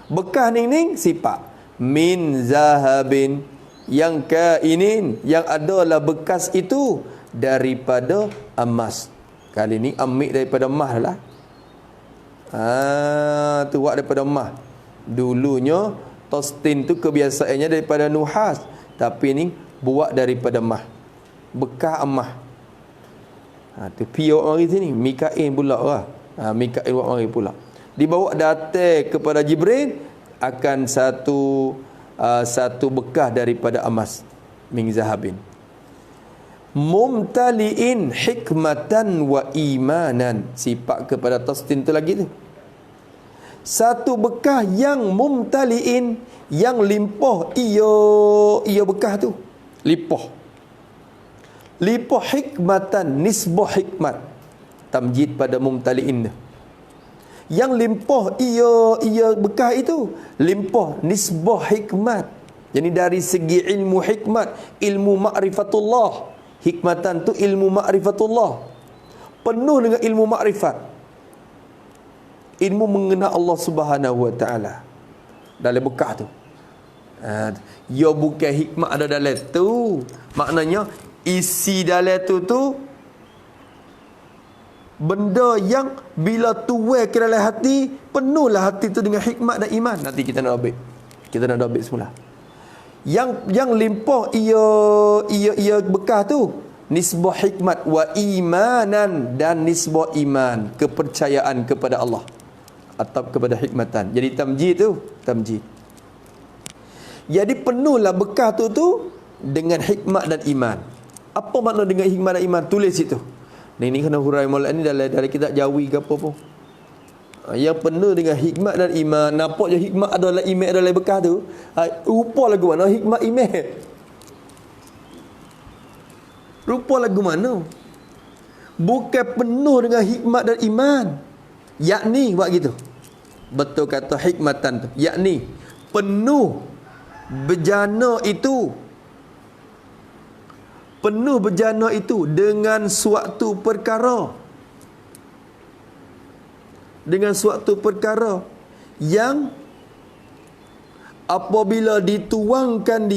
Bekas ning sifat min zahabin, yang kainin, yang adalah bekas itu daripada emas. Kali ni ambil daripada emas lah. Tu buat daripada emas. Dulunya tostin tu kebiasaannya daripada nuhas, tapi ni buat daripada emas. Bekas emas. Tu pure mari sini Mikail pula lah. Mikail buat mari pula. Dibawa datang kepada Jibril akan satu bekas daripada emas min zahabin. Mumtaliin hikmatan wa imanan. Sifat kepada tastin tu lagi tu. Satu bekas yang mumtaliin, yang limpah ia bekas tu. Limpah hikmatan, nisbah hikmat. Tamjid pada mumtaliin tu. Yang limpah ia bekas itu limpah nisbah hikmat. Jadi dari segi ilmu hikmat, ilmu ma'rifatullah. Hikmatan tu ilmu ma'rifatullah. Penuh dengan ilmu ma'rifat. Ilmu mengenal Allah Subhanahu wa taala. Dalam bekas tu. Ya bukan hikmat ada dalam tu. Maknanya isi dalam tu benda yang bila tuai ke dalam hati, penuhlah hati tu dengan hikmat dan iman. Nanti kita nak ambil. Kita nak ambil semula. Yang limpah ia bekas tu nisbah hikmat wa imanan, dan nisbah iman, kepercayaan kepada Allah atau kepada hikmatan. Jadi tamjid tu, tamjid. Jadi penuhlah bekas tu dengan hikmat dan iman. Apa makna dengan hikmat dan iman? Tulis situ. Ini kena hurai maulad ni dari kitab Jawi ke apa pun. Yang penuh dengan hikmat dan iman. Nampak je hikmat adalah iman adalah bekas tu. Rupa lagu mana hikmat iman? Rupa lagu mana? Bukan penuh dengan hikmat dan iman. Yakni buat gitu. Betul kata hikmatan tu. Yakni penuh bejana itu. Penuh bejana itu dengan suatu perkara dengan suatu perkara yang apabila dituangkan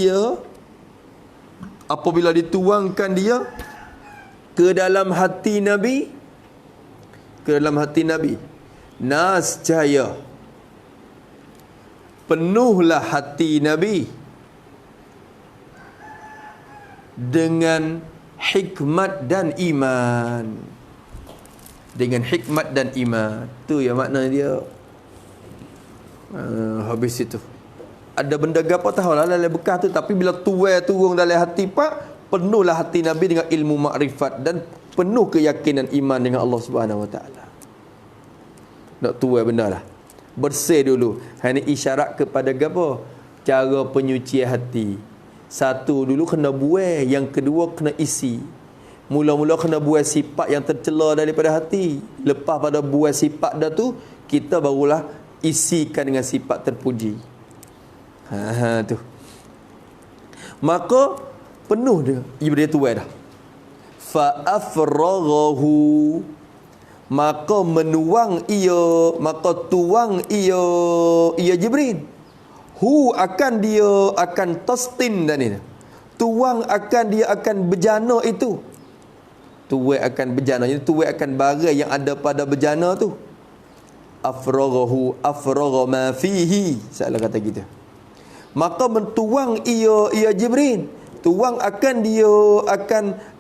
dia ke dalam hati Nabi, nascaya penuhlah hati Nabi dengan hikmat dan iman. Dengan hikmat dan iman. Tu yang makna dia. Habis itu ada benda gapo tahulah dalam bekas tu, tapi bila tuai turun dalam hati pak, penuhlah hati Nabi dengan ilmu makrifat dan penuh keyakinan iman dengan Allah Subhanahu Wa Taala. Nak tuai benda lah. Bersih dulu. Ini isyarat kepada gapo? Cara penyucian hati. Satu dulu kena buai, yang kedua kena isi. Mula-mula kena buai sifat yang tercela daripada hati. Lepas pada buai sifat dah tu, kita barulah isikan dengan sifat terpuji. Tu. Maka penuh dia tuai dah. Fa afraghahu, maka menuang ia, maka tuang ia Jibril. Hu akan dia akan tastin dan ini. Tuang akan dia akan bejana itu. Tuai akan bejana, jadi tuai akan barai yang ada pada bejana tu. Afraghahu afragha ma fihi, salah kata kita. Maka mentuang ia Jibril. Tuang akan dia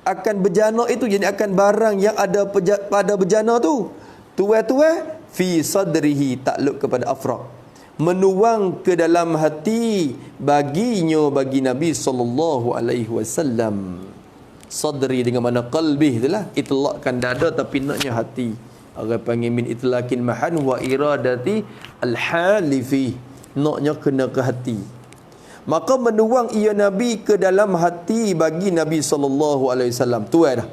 akan bejana itu, jadi akan barang yang ada pada bejana tu. Tuai fi sadrihi, takluk kepada afrag. Menuang ke dalam hati bagi Nabi sallallahu alaihi wasallam. Sadri dengan mana qalbi itulah, itlaqkan dada tapi naknya hati. Orang panggil min itlaqin mahan wa iradati al-halifi, naknya kena ke hati. Maka menuang ia Nabi ke dalam hati bagi Nabi sallallahu alaihi wasallam. Tuai dah.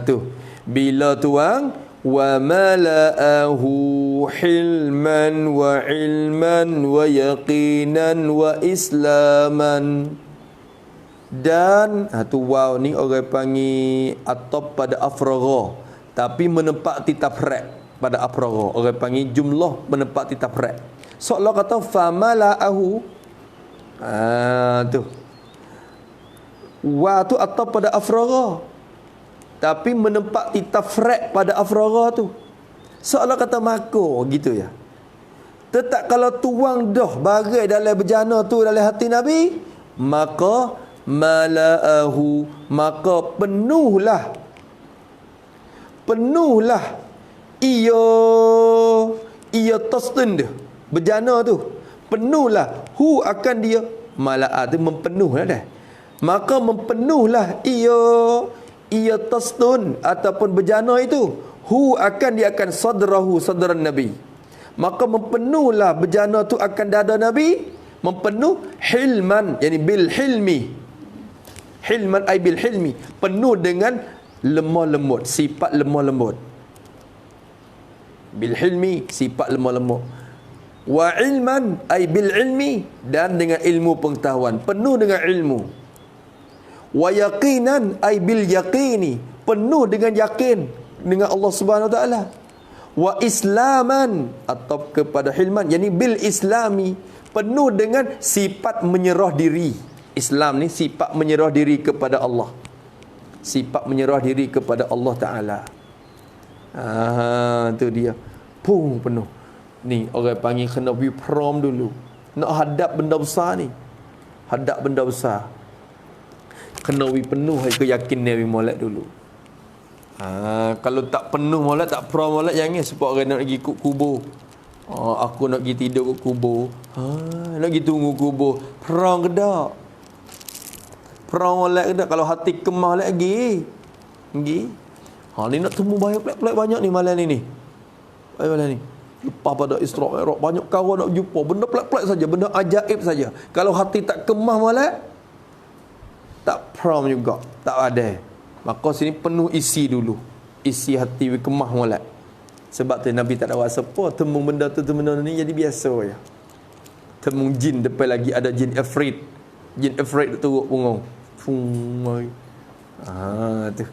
Tu. Bila tuang wa mala'ahu hilman wa ilman wa yaqinan wa islaman. Dan tu wow ni orang panggil atop pada afragha, tapi menempati tafraq pada afragha. Orang panggil jumlah menempati tafraq. So Allah kata famala'ahu. Tu. Wa tu atop pada afragha, tapi menempati tafraq pada afragha tu. Seolah kata mako gitu ya. Tetap kalau tuang dah barai dalam bejana tu dalam hati Nabi, maka mala'ahu, maka penuhlah ia tasdin dia bejana tu, penuhlah hu akan dia, mala'a tu mempenuhlah dah. Maka mempenuhlah ia tasdun ataupun bejana itu, hu akan dia akan sadrahu, sadran Nabi. Maka mempenuhlah bejana tu akan dada Nabi, mempenuh hilman, yani bil hilmi. Hilman ay bil hilmi, penuh dengan lemah lembut, sifat lemah lembut. Bil hilmi, sifat lemah lembut. Wa ilman ay bil ilmi, dan dengan ilmu pengetahuan, penuh dengan ilmu. Wa yaqinan ay bil yaqini, penuh dengan yakin dengan Allah Subhanahu Wa Taala. Wa islaman, atau kepada hilman, yani bil islami, penuh dengan sifat menyerah diri. Islam ni sifat menyerah diri kepada Allah. Sifat menyerah diri kepada Allah Taala. Tu dia. Penuh. Ni orang panggil kena pergi prom dulu. Nak hadap benda besar ni. Hadap benda besar. Kena penuh keyakinan Nabi molek dulu. Kalau tak penuh molek, tak prom molek, jangan sebab orang nak pergi kubur. Aku nak pergi tidur kat kubur. Nak pergi tunggu kubur. Prom ke tak? Prom molek ke tak? Kalau hati kemah lagi. Ni nak temu bahaya pelik-pelik banyak ni malam ni. Malam ni. Lepas pada Isra' Mi'raj, banyak kawan nak jumpa. Benda pelik-pelik saja, benda ajaib saja. Kalau hati tak kemah molek, tak prom juga, tak ada. Maka sini penuh isi dulu. Isi hati kemah molek. Sebab tu Nabi tak ada rasa apa temu benda tu benda ni jadi biasa je. Temu jin, depan lagi ada jin Ifrit. Jin Ifrit tu turut punggung. Tu.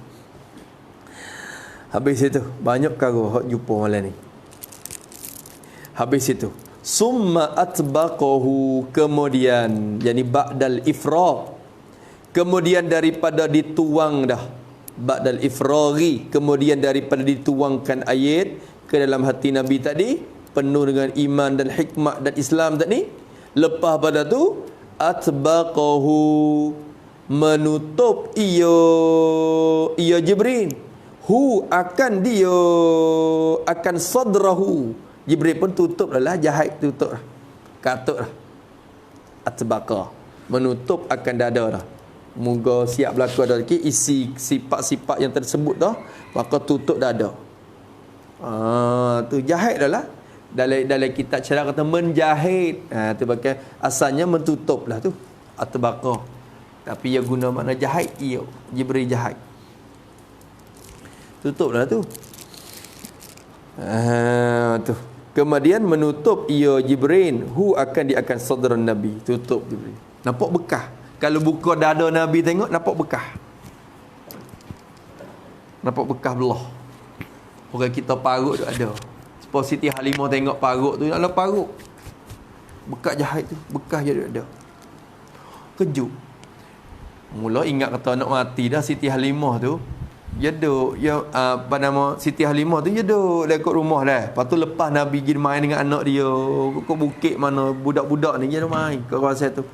Habis itu banyak perkara hok jumpa malam ni. Habis itu summa atbaqahu, kemudian yani ba'dal ifraq, kemudian daripada dituang dah, ba'dal ifraghi, kemudian daripada dituangkan ayat ke dalam hati Nabi tadi penuh dengan iman dan hikmah dan Islam tadi, lepas pada tu atbaqahu, menutup ia Jibril, hu akan dia, akan sadrahu, Jibril pun tutup lah, jahit tutup lah, katuk lah, atbaqa, menutup akan dada dah. Moga siap berlaku dah lagi isi sifat-sifat yang tersebut dah, maka tutup dada. Tu jahit dah lah. Dalam kitab cara kata menjahit. Tu pakai asalnya mentutup lah tu, atbaqa. Tapi ia guna makna jahit, ia Jibril jahit. Tutup dah tu. Tu. Kemudian menutup ia Jibril, hu akan sadran Nabi, tutup Jibril. Nampak bekas. Kalau buka dada Nabi tengok nampak bekas. Nampak bekas belah. Orang kita parut tu ada. Supaya Siti Halimah tengok parut tu, ada parut. Bekas jahit tu, bekas je ada. Kejut. Mula ingat kata nak mati dah Siti Halimah tu. Dia duduk, apa nama Siti Halimah tu dia duduk dekat rumah dah. Lepas tu lepas Nabi pergi main dengan anak dia ke bukit mana budak-budak ni dia main ke kawasan tu.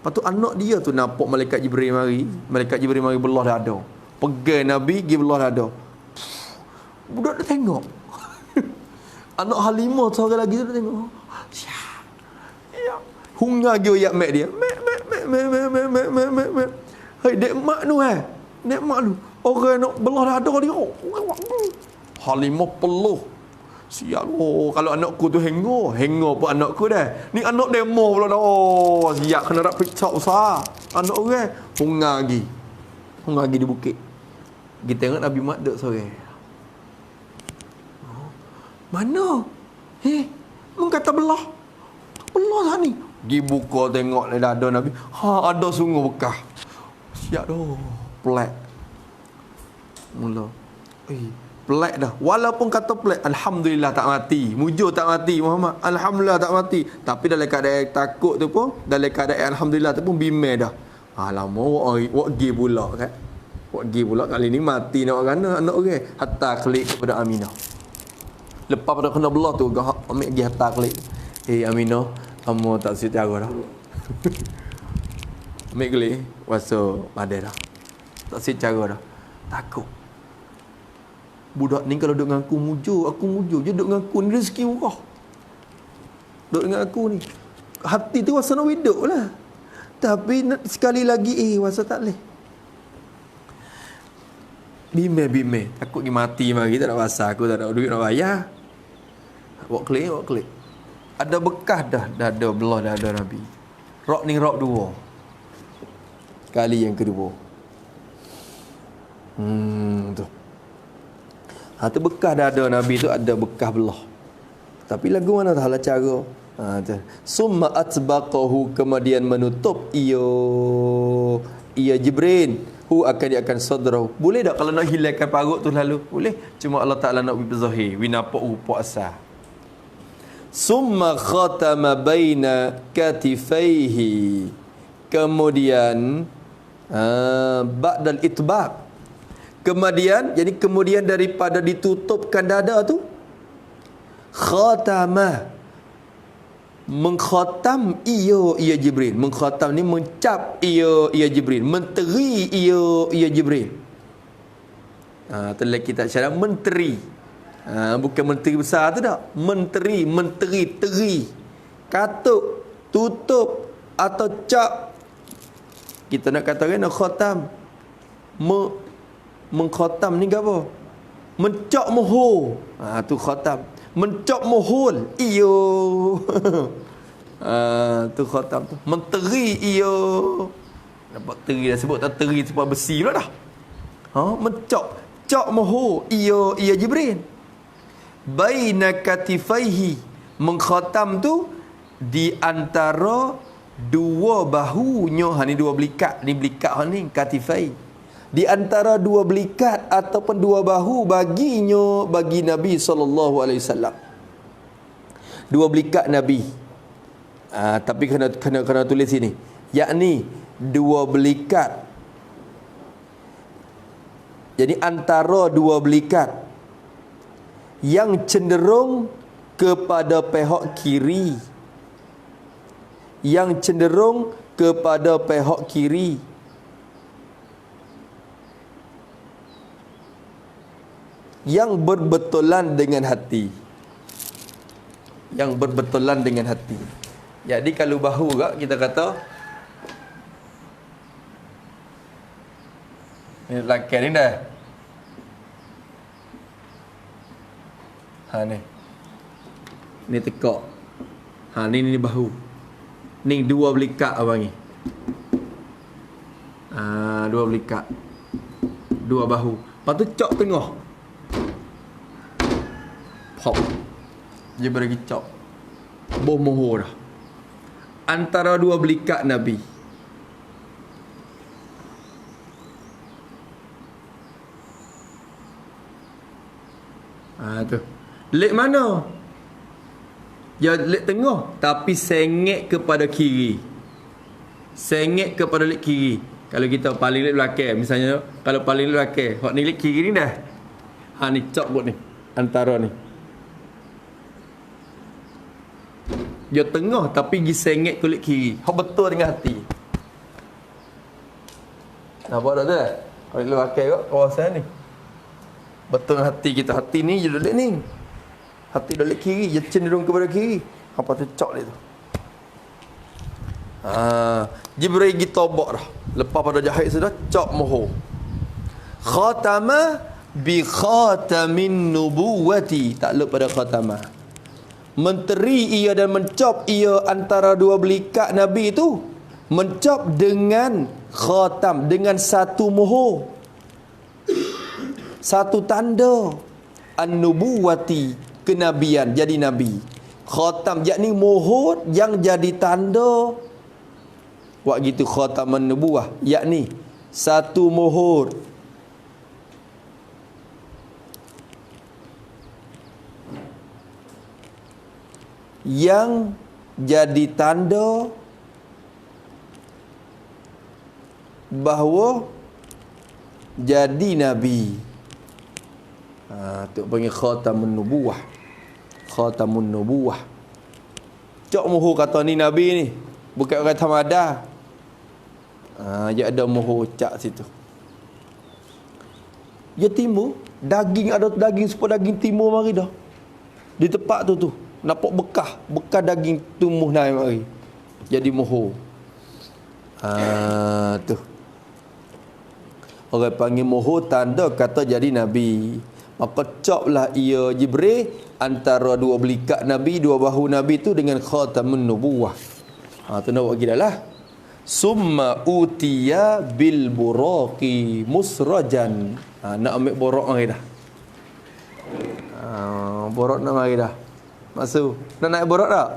Lepas tu anak dia tu nampak malaikat Jibril mari. Malaikat Jibril mari belah dada. Pegang Nabi pergi belah dada. Budak dia tengok. Anak Halimah seorang lagi tu dia tengok. Ya. Hunga dia yak mak dia. Mak. Hai dek mak tu Nek mak tu. Orang nak belah dada dia. Halimah peluh. Sial. Kalau anakku tu hengo pun anakku dah. Ni anak demo pula dah. Siap kena nak periksa usaha. Anak orang hunga lagi di bukit. Kita tengok Nabi Mak duk sore. Mana? Mung kata belah. Belah lah ni. Gi buka tengok dada Nabi. Ada sungguh bekas. Siap doh. Pelak. Mula. Pelak dah. Walaupun kata pelak, alhamdulillah tak mati. Mujur tak mati Muhammad. Alhamdulillah tak mati. Tapi dalam keadaan takut tu pun, dalam keadaan alhamdulillah tu pun bimbang dah. Lama wak gi pula kan. Wak gi pula kali ni mati nak orang anak orang. Hatta klik kepada Aminah. Lepas pada kena belah tu gah ambil gi hatta klik. Aminah, kamu tak sihat jaga dah. Ambil klik, wasa pada dah. Tak sihat jaga dah. Takut. Budak ni kalau duduk dengan aku mujur je duduk dengan aku ni rezeki murah. Duduk dengan aku ni. Hati tu rasa nak hidup lah. Tapi sekali lagi rasa tak boleh. Bimbang. Takut pergi mati mari tak nak rasa aku tak ada duit nak bayar. Buat klik. Ada bekas dah dada belah dada Nabi. Rok ni rok dua. Kali yang kedua. Tu. Tu bekas dada Nabi tu ada bekas belah. Tapi lagu mana tahu lah cara. Summa atbaqahu, kemudian menutup ia Jibril, hu akan sadrahu. Boleh tak kalau nak hilangkan parut tu lalu? Boleh. Cuma Allah Taala nak berzahir, wi nampak rupa asal. Summa khatama baina katifaihi, kemudian ba'dal itbaq, kemudian daripada ditutupkan dada tu, khatama, mengkhatam ia Jibril. Mengkhatam ni mencap ia Jibril, menteri ia Jibril. Telah kita syarat menteri. Bukan menteri besar tu tak. Menteri, teri. Katuk, tutup atau cap. Kita nak katakan nak khatam. Mengkhatam ni apa? Mencap mohor. Tu khatam. Mencap mohol. Tu khatam tu. Menteri nampak teri dah sebut tak teri sebab besi pula dah. Mencap mohor ia Jibril. Baina katifaihi, mengkhatam tu di antara dua bahunya. Ni dua belikat, ni belikat ni katifai. di antara dua belikat ataupun dua bahu bagi Nabi SAW. Dua belikat Nabi. Tapi kena tulis sini. Yakni dua belikat. Jadi antara dua belikat yang cenderung kepada pihak kiri. Yang cenderung kepada pihak kiri. Yang berbetulan dengan hati. Yang berbetulan dengan hati. Jadi kalau bahu juga kita kata ni lelaki ni dah. Ni. Ni tekak. Ni bahu. Ni dua belikat abang ni. Dua belikat. Dua bahu. Lepas tu cok tengah. Pop. Dia bagi cok. Boh mohor dah. Antara dua belikat Nabi. Tu. Lek mana? Ya lek tengah, tapi sengit kepada kiri. Sengit kepada lek kiri. Kalau kita paling lek belakang, misalnya kalau paling lek belakang, hak ni lek kiri ni dah. Ni cok buat ni. Antara ni. Dia tengah tapi pergi sengit kulit kiri. Hak betul dengan hati. Nampak tak tu? Kalau lu pakai kot kawasan ni. Betul dengan hati kita. Hati ni je duduk ni. Hati duduk kiri. Dia cenderung kepada kiri. Apa tu cok dia tu. Jibril pergi tobak dah. Lepas pada jahit sudah, cok mohor. Khatama bi khatamin nubuwati. Takluk pada khatama. Menteri ia dan mencop ia antara dua belikat Nabi itu. Mencop dengan khatam, dengan satu mohor, satu tanda an-nubuwati, kenabian, jadi Nabi. Khatam yakni mohor yang jadi tanda. Buat gitu khataman nubuwah, yakni satu mohor yang jadi tanda bahawa jadi Nabi. Tu panggil khatamun nubuwah. Khatamun nubuwah. Cok mohor kata ni Nabi ni. Bukan orang tamada. Dia ada mohor cak situ. Dia timur. Daging ada daging supaya daging timur mari dah. Di tempat tu. Nampak bekas daging tumbuh naik mari. Jadi mohor. Tu. Orang panggil mohor tanda kata jadi Nabi. Maka coplah ia Jibril antara dua belikat Nabi, dua bahu Nabi tu dengan khatamun nubuwah. Tu nak buat gila lah. Summa utiya bil buraqi musrajan. Nak ambil borok mari dah. Borok nak mari dah. Masuk. Nak naik borok tak?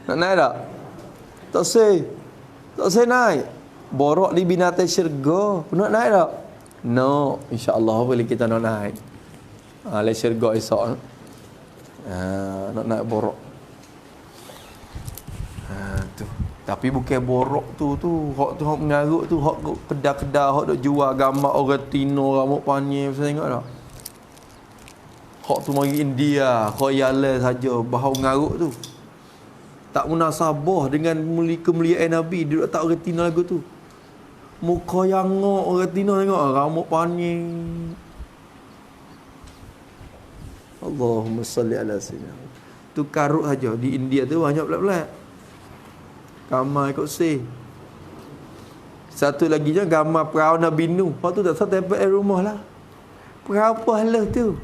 Nak naik tak? Tak say naik. Borok di binatang syurga. Nak naik tak? No, insya-Allah boleh kita nak naik. Le syurga esok. Nak naik borok. Tu. Tapi bukan borok tu hak mengarut tu, hak kedai-kedai hak dok jual gambar orang Tino rambut panjang saya tengok tak. Hak tu mari India, khayal saja bahau ngarut tu. Tak munasabah dengan kemuliaan Nabi, dia tak orang Tino lagu tu. Muka yang ngok orang Tino tengok rambut panjang. Allahumma salli ala sayyidina. Tu karut saja di India tu banyak pelat-pelat. Gambar ikut say. Satu lagi je gambar perahu Nabi Nuh. Lepas tu tak satu tempat rumah lah. Perahu pahala tu.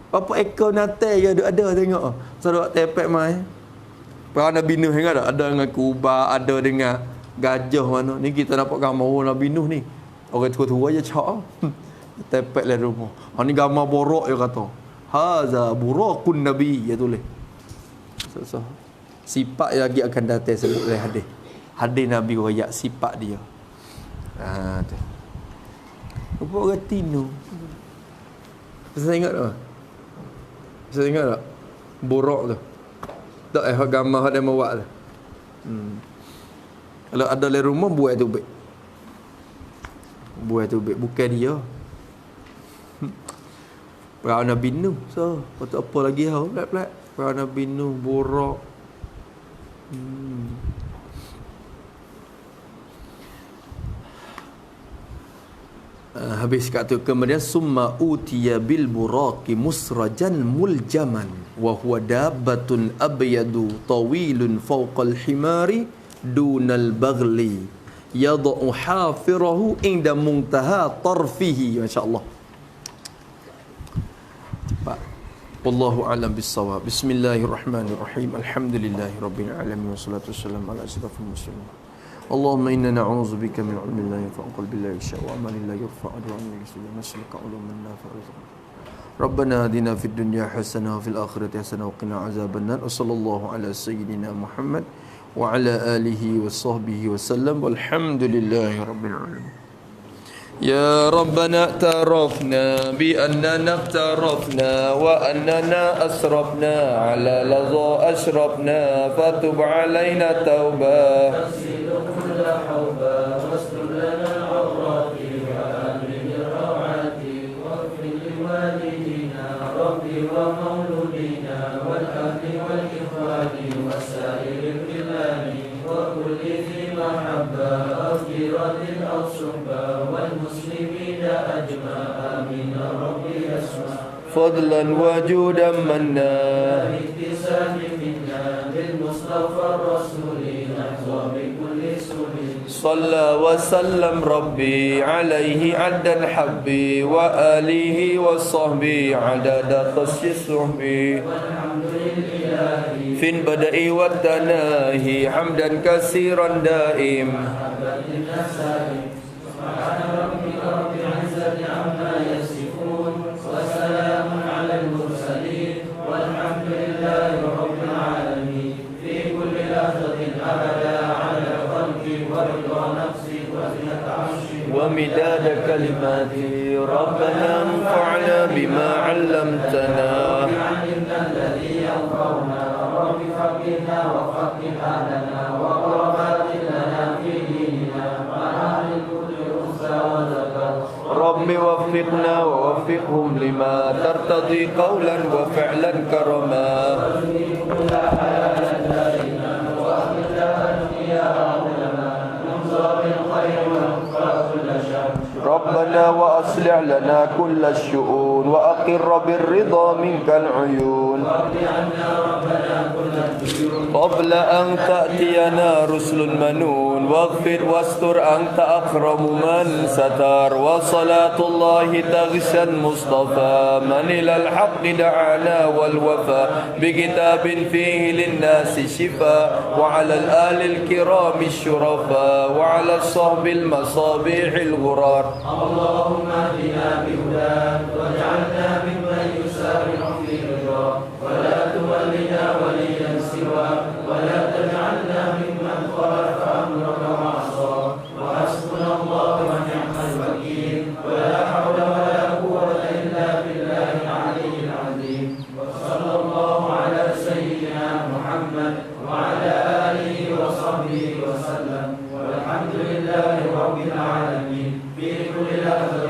Apa ekor natai ke ada tengok. Satu tempat mai. Perahu Nabi Nuh tengok tak? Ada dengan kubah, ada dengan gajah mana. Ni kita dapat gambar Nabi Nuh ni. Orang tua-tua je cak. Tempat lah rumah. Ni gambar borok dia kata. Haza buraqun Nabi. Dia tulis. So. Sifat yang lagi akan datang sebut oleh hadis. Hadis Nabi royak sifat dia. Tu. Rupa orang Tino. Saya ingat tak? Saya ingat tak? Borok tu. Tak gambar dia mau buat tu. Kalau ada dalam rumah buat tu baik. Buat tu baik bukan dia. Perahu Nabi Nuh. So, patut apa lagi hau plat-plat. Perahu Nabi Nuh borok. Habis kat tu kemudian summa utiya bil buraqi musrajan muljaman wa huwa dabbatun abyadu tawilun fawqal himari dunal baghli yad'u hafirahu inda muntaha tarfihi. Masya-Allah. Cepat. Wallahu a'lam bis-shawab. Bismillahirrahmanirrahim. Alhamdulillahirabbil alamin wassalatu wassalamu ala asyrafil mursalin. Allahumma inna na'udzu bika min 'ilmin la yanfa'u qalbin la yakhsha wa 'amalin la yurfa'u wa 'ilmin nas'aluka 'ilman nafi'an. Rabbana atina fid dunya hasanah wa fil akhirati hasanah wa qina 'adzabannar. Wa sallallahu ala sayyidina Muhammad wa ala alihi wa sahbihi wa sallam walhamdulillahi rabbil alamin. Ya Rabbana tarafna bi annana tarafna wa annana asrafna ala ladha ashrafna fatub alaina taubah فضلا وجودا منا صلى وسلم ربي عليه عدد حبي وآله وصحبي عدد خشي صحبي في البدء والتناهي حمدا كثيرا دائم سبحان ربك رب العزة عما يصفون وسلام على المرسلين والحمد لله رب العالمين في كل لحظة أبدا على خلقي ورضا نفسي وزنة عرشي ومداد كلماتي ربنا انفعنا بما علمتنا علمنا الذي ينفعنا رب فقهنا وفقه أهلنا وقربات لنا في ديننا وأهل الكتب رب وفقنا ووفقهم لما ترتضي قولا وفعلا كرما ربنا وأصلح لنا كل الشؤون وأقر بالرضا منك العيون قبل أن تأتينا رسل منون واغفر واستر أنت أكرم من ستر وصلاة الله تغشى المصطفى من إلى الحق دعانا والوفاء بكتاب فيه للناس شفاء وعلى الآل الكرام الشرفاء وعلى الصحب المصابيح الغرار اللهم اهدنا بهداك واجعلنا ممن يسارع في رضاك ولا تولنا وليا سواك ولا تجعلنا ممن خالف امرك وعصاك وحسبنا الله ونعم الوكيل ولا حول ولا قوه الا بالله العلي العظيم وصلى الله على سيدنا محمد وعلى اله وصحبه وسلم والحمد لله رب العالمين في كل لحظة